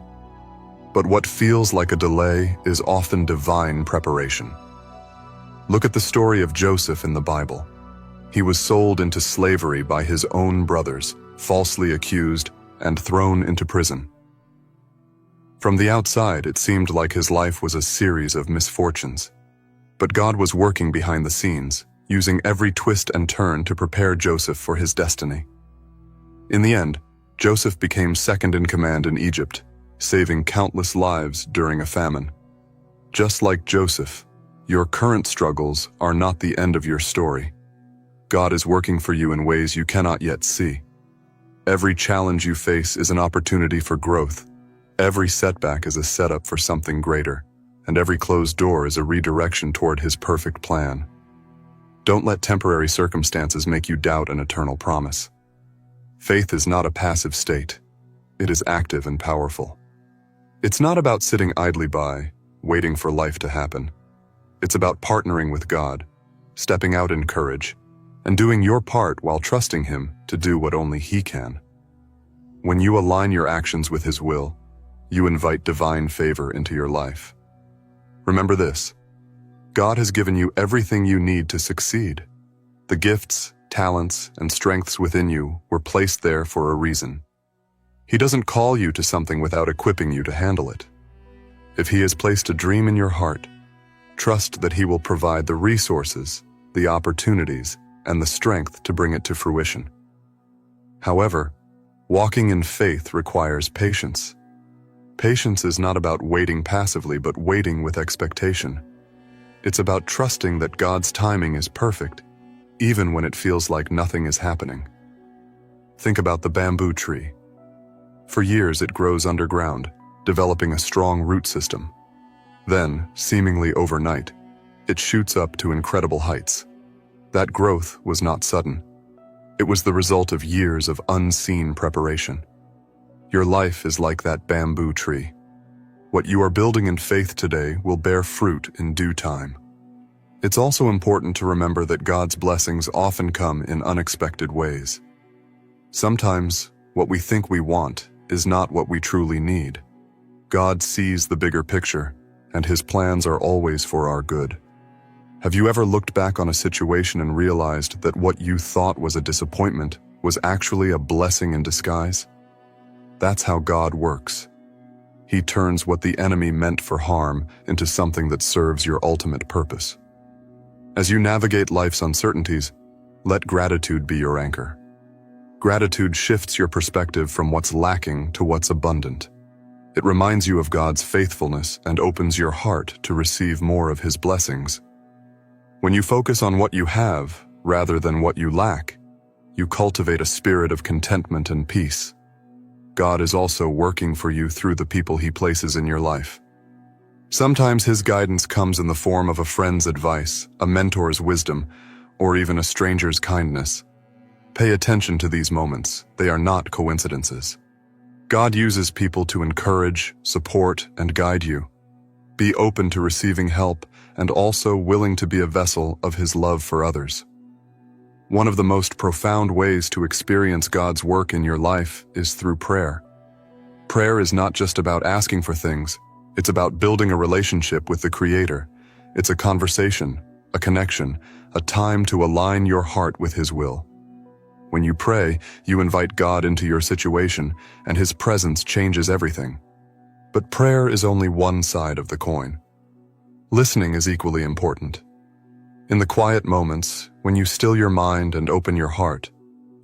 But what feels like a delay is often divine preparation. Look at the story of Joseph in the Bible. He was sold into slavery by his own brothers, falsely accused, and thrown into prison. From the outside, it seemed like his life was a series of misfortunes. But God was working behind the scenes, using every twist and turn to prepare Joseph for his destiny. In the end, Joseph became second in command in Egypt, saving countless lives during a famine. Just like Joseph, your current struggles are not the end of your story. God is working for you in ways you cannot yet see. Every challenge you face is an opportunity for growth. Every setback is a setup for something greater, and every closed door is a redirection toward His perfect plan. Don't let temporary circumstances make you doubt an eternal promise. Faith is not a passive state. It is active and powerful. It's not about sitting idly by, waiting for life to happen. It's about partnering with God, stepping out in courage, and doing your part while trusting Him to do what only He can. When you align your actions with His will, you invite divine favor into your life. Remember this: God has given you everything you need to succeed. The gifts, talents, and strengths within you were placed there for a reason. He doesn't call you to something without equipping you to handle it. If He has placed a dream in your heart, trust that He will provide the resources, the opportunities, and the strength to bring it to fruition. However, walking in faith requires patience. Patience is not about waiting passively, but waiting with expectation. It's about trusting that God's timing is perfect, even when it feels like nothing is happening. Think about the bamboo tree. For years it grows underground, developing a strong root system. Then, seemingly overnight, it shoots up to incredible heights. That growth was not sudden. It was the result of years of unseen preparation. Your life is like that bamboo tree. What you are building in faith today will bear fruit in due time. It's also important to remember that God's blessings often come in unexpected ways. Sometimes, what we think we want is not what we truly need. God sees the bigger picture, and His plans are always for our good. Have you ever looked back on a situation and realized that what you thought was a disappointment was actually a blessing in disguise? That's how God works. He turns what the enemy meant for harm into something that serves your ultimate purpose. As you navigate life's uncertainties, let gratitude be your anchor. Gratitude shifts your perspective from what's lacking to what's abundant. It reminds you of God's faithfulness and opens your heart to receive more of His blessings. When you focus on what you have rather than what you lack, you cultivate a spirit of contentment and peace. God is also working for you through the people He places in your life. Sometimes His guidance comes in the form of a friend's advice, a mentor's wisdom, or even a stranger's kindness. Pay attention to these moments. They are not coincidences. God uses people to encourage, support, and guide you. Be open to receiving help and also willing to be a vessel of His love for others. One of the most profound ways to experience God's work in your life is through prayer. Prayer is not just about asking for things. It's about building a relationship with the Creator. It's a conversation, a connection, a time to align your heart with His will. When you pray, you invite God into your situation, and His presence changes everything. But prayer is only one side of the coin. Listening is equally important. In the quiet moments, when you still your mind and open your heart,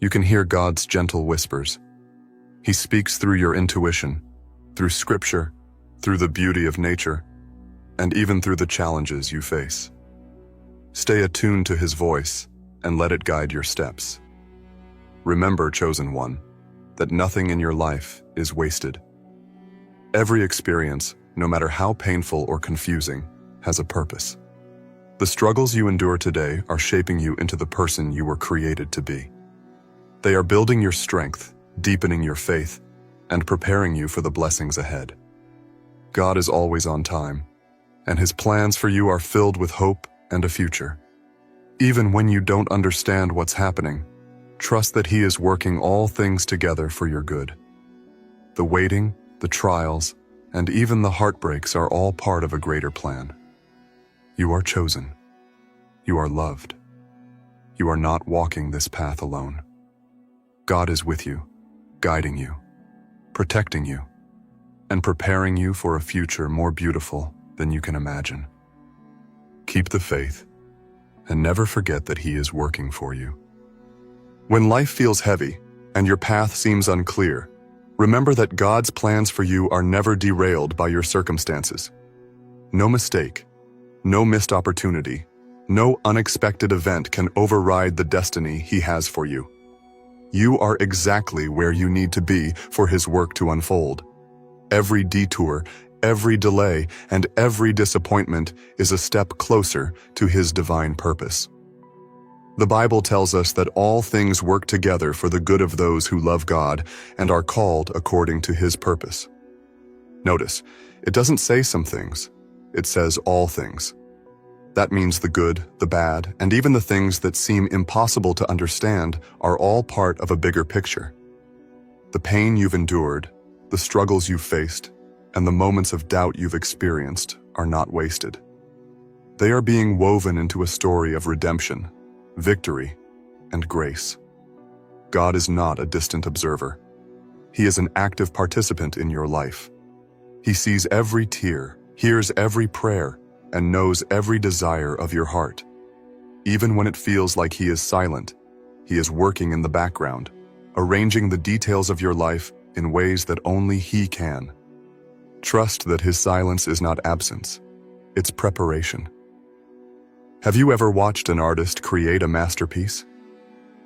you can hear God's gentle whispers. He speaks through your intuition, through Scripture, through the beauty of nature, and even through the challenges you face. Stay attuned to His voice and let it guide your steps. Remember, chosen one, that nothing in your life is wasted. Every experience, no matter how painful or confusing, has a purpose. The struggles you endure today are shaping you into the person you were created to be. They are building your strength, deepening your faith, and preparing you for the blessings ahead. God is always on time, and His plans for you are filled with hope and a future. Even when you don't understand what's happening, trust that He is working all things together for your good. The waiting, the trials, and even the heartbreaks are all part of a greater plan. You are chosen. You are loved. You are not walking this path alone. God is with you, guiding you, protecting you, and preparing you for a future more beautiful than you can imagine. Keep the faith, and never forget that He is working for you. When life feels heavy and your path seems unclear, remember that God's plans for you are never derailed by your circumstances. No mistake, no missed opportunity, no unexpected event can override the destiny He has for you. You are exactly where you need to be for His work to unfold. Every detour, every delay, and every disappointment is a step closer to His divine purpose. The Bible tells us that all things work together for the good of those who love God and are called according to His purpose. Notice, it doesn't say some things, it says all things. That means the good, the bad, and even the things that seem impossible to understand are all part of a bigger picture. The pain you've endured, the struggles you've faced, and the moments of doubt you've experienced are not wasted. They are being woven into a story of redemption, victory, and grace. God is not a distant observer. He is an active participant in your life. He sees every tear, hears every prayer, and knows every desire of your heart. Even when it feels like He is silent, He is working in the background, arranging the details of your life in ways that only He can. Trust that His silence is not absence, it's preparation. Have you ever watched an artist create a masterpiece?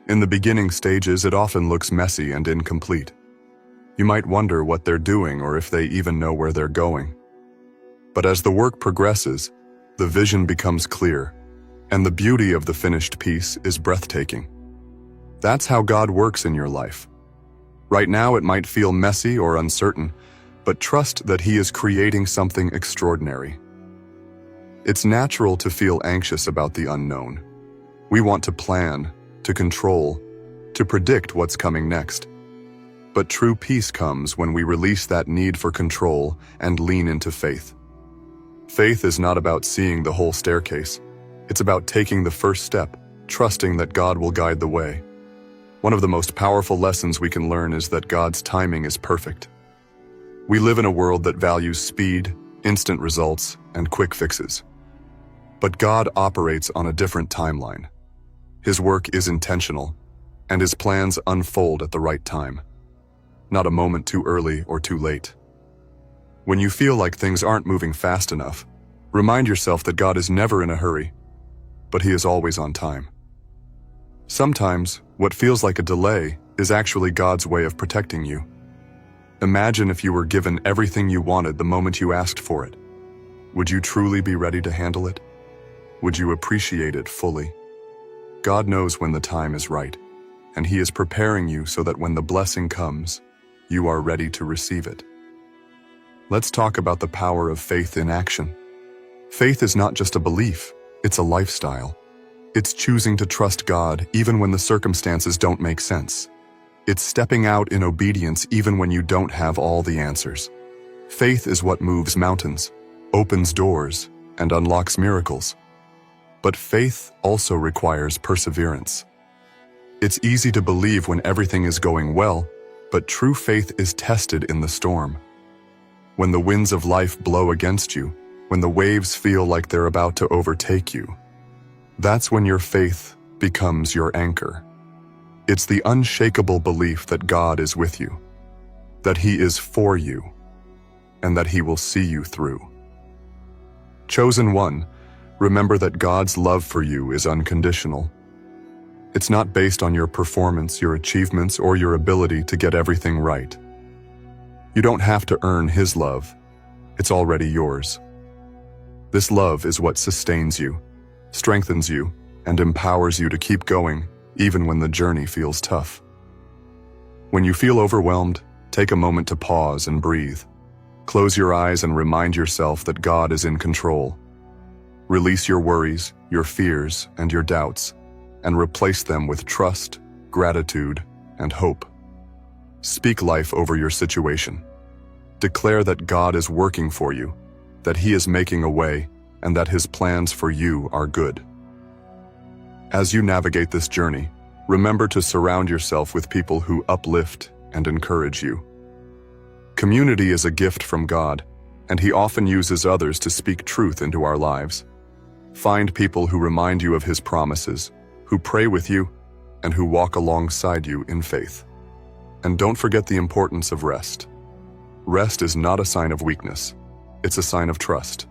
In the beginning stages, it often looks messy and incomplete. You might wonder what they're doing or if they even know where they're going. But as the work progresses, the vision becomes clear, and the beauty of the finished piece is breathtaking. That's how God works in your life. Right now it might feel messy or uncertain, but trust that He is creating something extraordinary. It's natural to feel anxious about the unknown. We want to plan, to control, to predict what's coming next. But true peace comes when we release that need for control and lean into faith. Faith is not about seeing the whole staircase. It's about taking the first step, trusting that God will guide the way. One of the most powerful lessons we can learn is that God's timing is perfect. We live in a world that values speed, instant results, and quick fixes. But God operates on a different timeline. His work is intentional, and his plans unfold at the right time, not a moment too early or too late. When you feel like things aren't moving fast enough, remind yourself that God is never in a hurry, but he is always on time. Sometimes, what feels like a delay is actually God's way of protecting you. Imagine if you were given everything you wanted the moment you asked for it. Would you truly be ready to handle it? Would you appreciate it fully? God knows when the time is right, and he is preparing you so that when the blessing comes, you are ready to receive it. Let's talk about the power of faith in action. Faith is not just a belief, it's a lifestyle. It's choosing to trust God even when the circumstances don't make sense. It's stepping out in obedience even when you don't have all the answers. Faith is what moves mountains, opens doors, and unlocks miracles. But faith also requires perseverance. It's easy to believe when everything is going well, but true faith is tested in the storm. When the winds of life blow against you, when the waves feel like they're about to overtake you, that's when your faith becomes your anchor. It's the unshakable belief that God is with you, that he is for you, and that he will see you through. Chosen one, remember that God's love for you is unconditional. It's not based on your performance, your achievements, or your ability to get everything right. You don't have to earn his love. It's already yours. This love is what sustains you, strengthens you, and empowers you to keep going, even when the journey feels tough. When you feel overwhelmed, take a moment to pause and breathe. Close your eyes and remind yourself that God is in control. Release your worries, your fears, and your doubts, and replace them with trust, gratitude, and hope. Speak life over your situation. Declare that God is working for you, that he is making a way, and that his plans for you are good. As you navigate this journey, remember to surround yourself with people who uplift and encourage you. Community is a gift from God, and he often uses others to speak truth into our lives. Find people who remind you of his promises, who pray with you, and who walk alongside you in faith. And don't forget the importance of rest. Rest is not a sign of weakness, it's a sign of trust.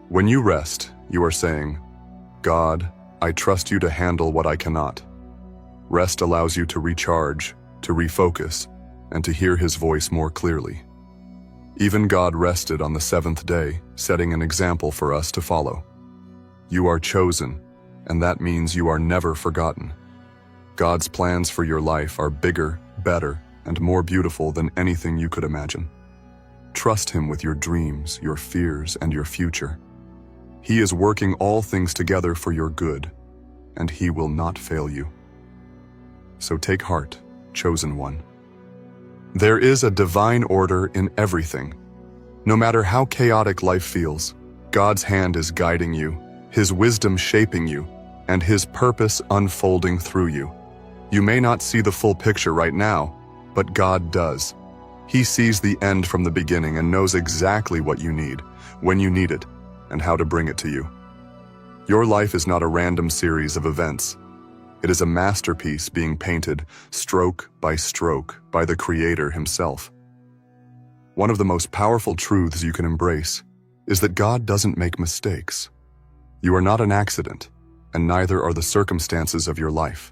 When you rest, you are saying, God, I trust you to handle what I cannot. Rest allows you to recharge, to refocus, and to hear his voice more clearly. Even God rested on the seventh day, setting an example for us to follow. You are chosen, and that means you are never forgotten. God's plans for your life are bigger, better, and more beautiful than anything you could imagine. Trust him with your dreams, your fears, and your future. He is working all things together for your good, and he will not fail you. So take heart, chosen one. There is a divine order in everything. No matter how chaotic life feels, God's hand is guiding you, his wisdom shaping you, and his purpose unfolding through you. You may not see the full picture right now, but God does. He sees the end from the beginning and knows exactly what you need, when you need it, and how to bring it to you. Your life is not a random series of events. It is a masterpiece being painted, stroke by the Creator himself. One of the most powerful truths you can embrace is that God doesn't make mistakes. You are not an accident, and neither are the circumstances of your life.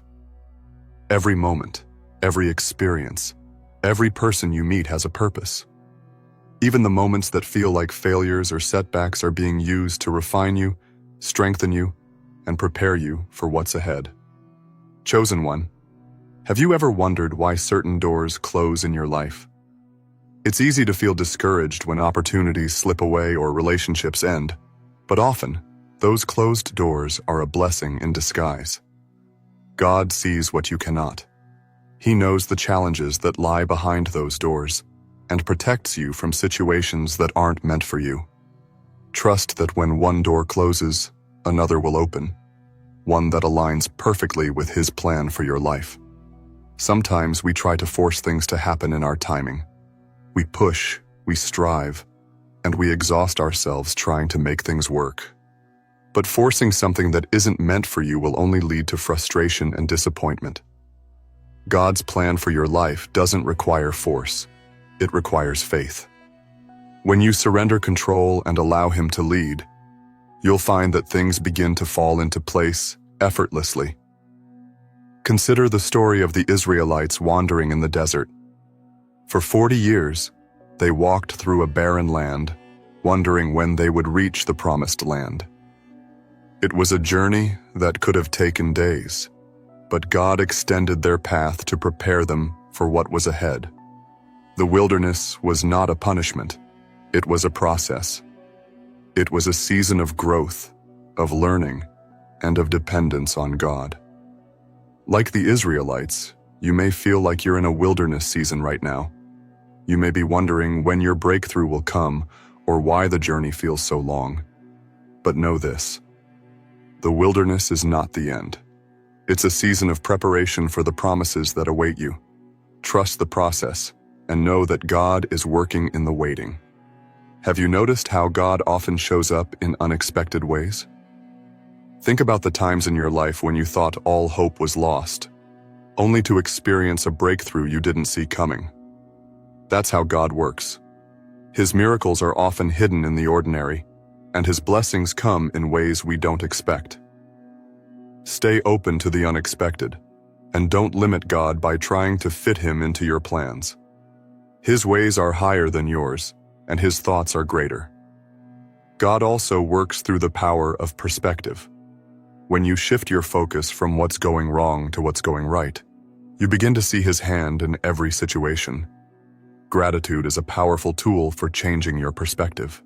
Every moment, every experience, every person you meet has a purpose. Even the moments that feel like failures or setbacks are being used to refine you, strengthen you, and prepare you for what's ahead. Chosen one, have you ever wondered why certain doors close in your life? It's easy to feel discouraged when opportunities slip away or relationships end, but often, those closed doors are a blessing in disguise. God sees what you cannot. He knows the challenges that lie behind those doors and protects you from situations that aren't meant for you. Trust that when one door closes, another will open, one that aligns perfectly with his plan for your life. Sometimes we try to force things to happen in our timing. We push, we strive, and we exhaust ourselves trying to make things work. But forcing something that isn't meant for you will only lead to frustration and disappointment. God's plan for your life doesn't require force. It requires faith. When you surrender control and allow Him to lead, you'll find that things begin to fall into place effortlessly. Consider the story of the Israelites wandering in the desert. For 40 years, they walked through a barren land, wondering when they would reach the promised land. It was a journey that could have taken days, but God extended their path to prepare them for what was ahead. The wilderness was not a punishment, it was a process. It was a season of growth, of learning, and of dependence on God. Like the Israelites, you may feel like you're in a wilderness season right now. You may be wondering when your breakthrough will come or why the journey feels so long. But know this: the wilderness is not the end. It's a season of preparation for the promises that await you. Trust the process and know that God is working in the waiting. Have you noticed how God often shows up in unexpected ways? Think about the times in your life when you thought all hope was lost, only to experience a breakthrough you didn't see coming. That's how God works. His miracles are often hidden in the ordinary, and His blessings come in ways we don't expect. Stay open to the unexpected, and don't limit God by trying to fit Him into your plans. His ways are higher than yours, and His thoughts are greater. God also works through the power of perspective. When you shift your focus from what's going wrong to what's going right, you begin to see His hand in every situation. Gratitude is a powerful tool for changing your perspective.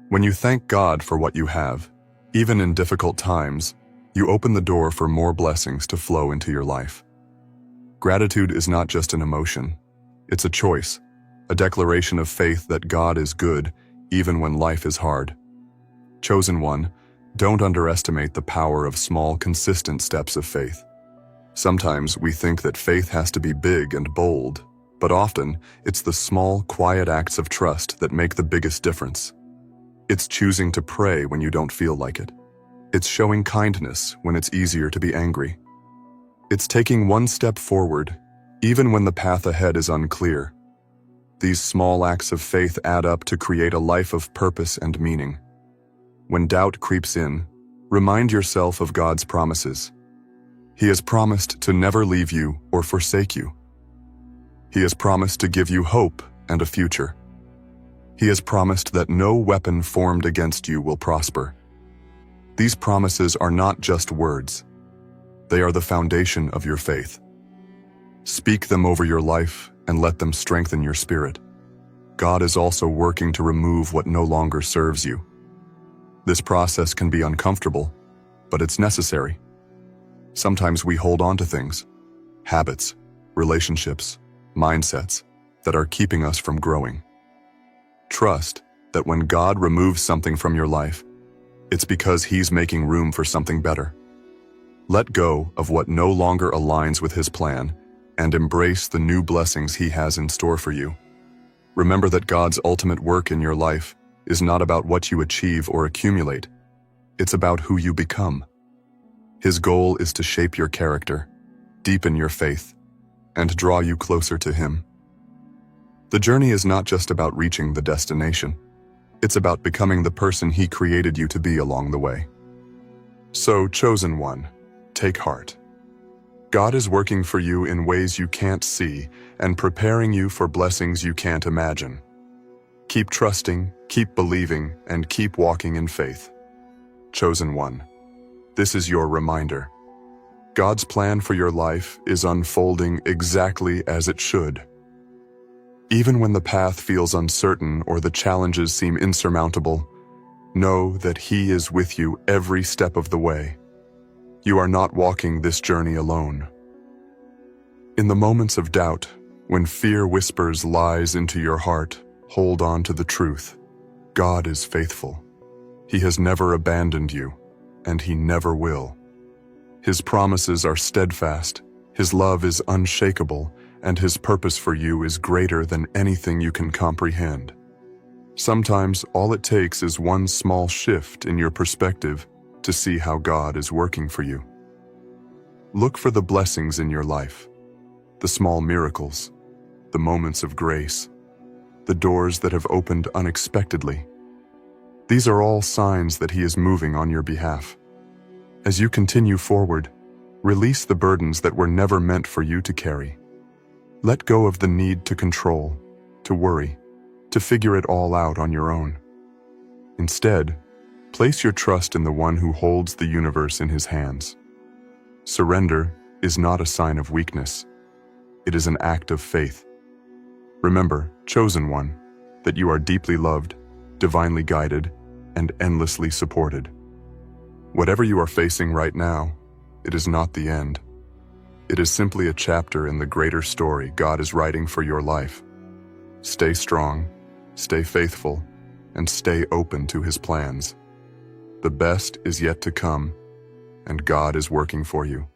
When you thank God for what you have, even in difficult times, you open the door for more blessings to flow into your life. Gratitude is not just an emotion, it's a choice, a declaration of faith that God is good even when life is hard. Chosen one, don't underestimate the power of small, consistent steps of faith. Sometimes we think that faith has to be big and bold, but often it's the small, quiet acts of trust that make the biggest difference. It's choosing to pray when you don't feel like it. It's showing kindness when it's easier to be angry. It's taking one step forward, even when the path ahead is unclear. These small acts of faith add up to create a life of purpose and meaning. When doubt creeps in, remind yourself of God's promises. He has promised to never leave you or forsake you. He has promised to give you hope and a future. He has promised that no weapon formed against you will prosper. These promises are not just words. They are the foundation of your faith. Speak them over your life and let them strengthen your spirit. God is also working to remove what no longer serves you. This process can be uncomfortable, but it's necessary. Sometimes we hold on to things, habits, relationships, mindsets that are keeping us from growing. Trust that when God removes something from your life, it's because He's making room for something better. Let go of what no longer aligns with His plan and embrace the new blessings He has in store for you. Remember that God's ultimate work in your life is not about what you achieve or accumulate. It's about who you become. His goal is to shape your character, deepen your faith, and draw you closer to Him. The journey is not just about reaching the destination. It's about becoming the person He created you to be along the way. So, chosen one, take heart. God is working for you in ways you can't see and preparing you for blessings you can't imagine. Keep trusting, keep believing, and keep walking in faith. Chosen one, this is your reminder. God's plan for your life is unfolding exactly as it should. Even when the path feels uncertain or the challenges seem insurmountable, know that He is with you every step of the way. You are not walking this journey alone. In the moments of doubt, when fear whispers lies into your heart, hold on to the truth. God is faithful. He has never abandoned you, and He never will. His promises are steadfast, His love is unshakable, and His purpose for you is greater than anything you can comprehend. Sometimes all it takes is one small shift in your perspective to see how God is working for you. Look for the blessings in your life, the small miracles, the moments of grace, the doors that have opened unexpectedly. These are all signs that He is moving on your behalf. As you continue forward, release the burdens that were never meant for you to carry. Let go of the need to control, to worry, to figure it all out on your own. Instead, place your trust in the one who holds the universe in His hands. Surrender is not a sign of weakness. It is an act of faith. Remember, chosen one, that you are deeply loved, divinely guided, and endlessly supported. Whatever you are facing right now, it is not the end. It is simply a chapter in the greater story God is writing for your life. Stay strong, stay faithful, and stay open to His plans. The best is yet to come, and God is working for you.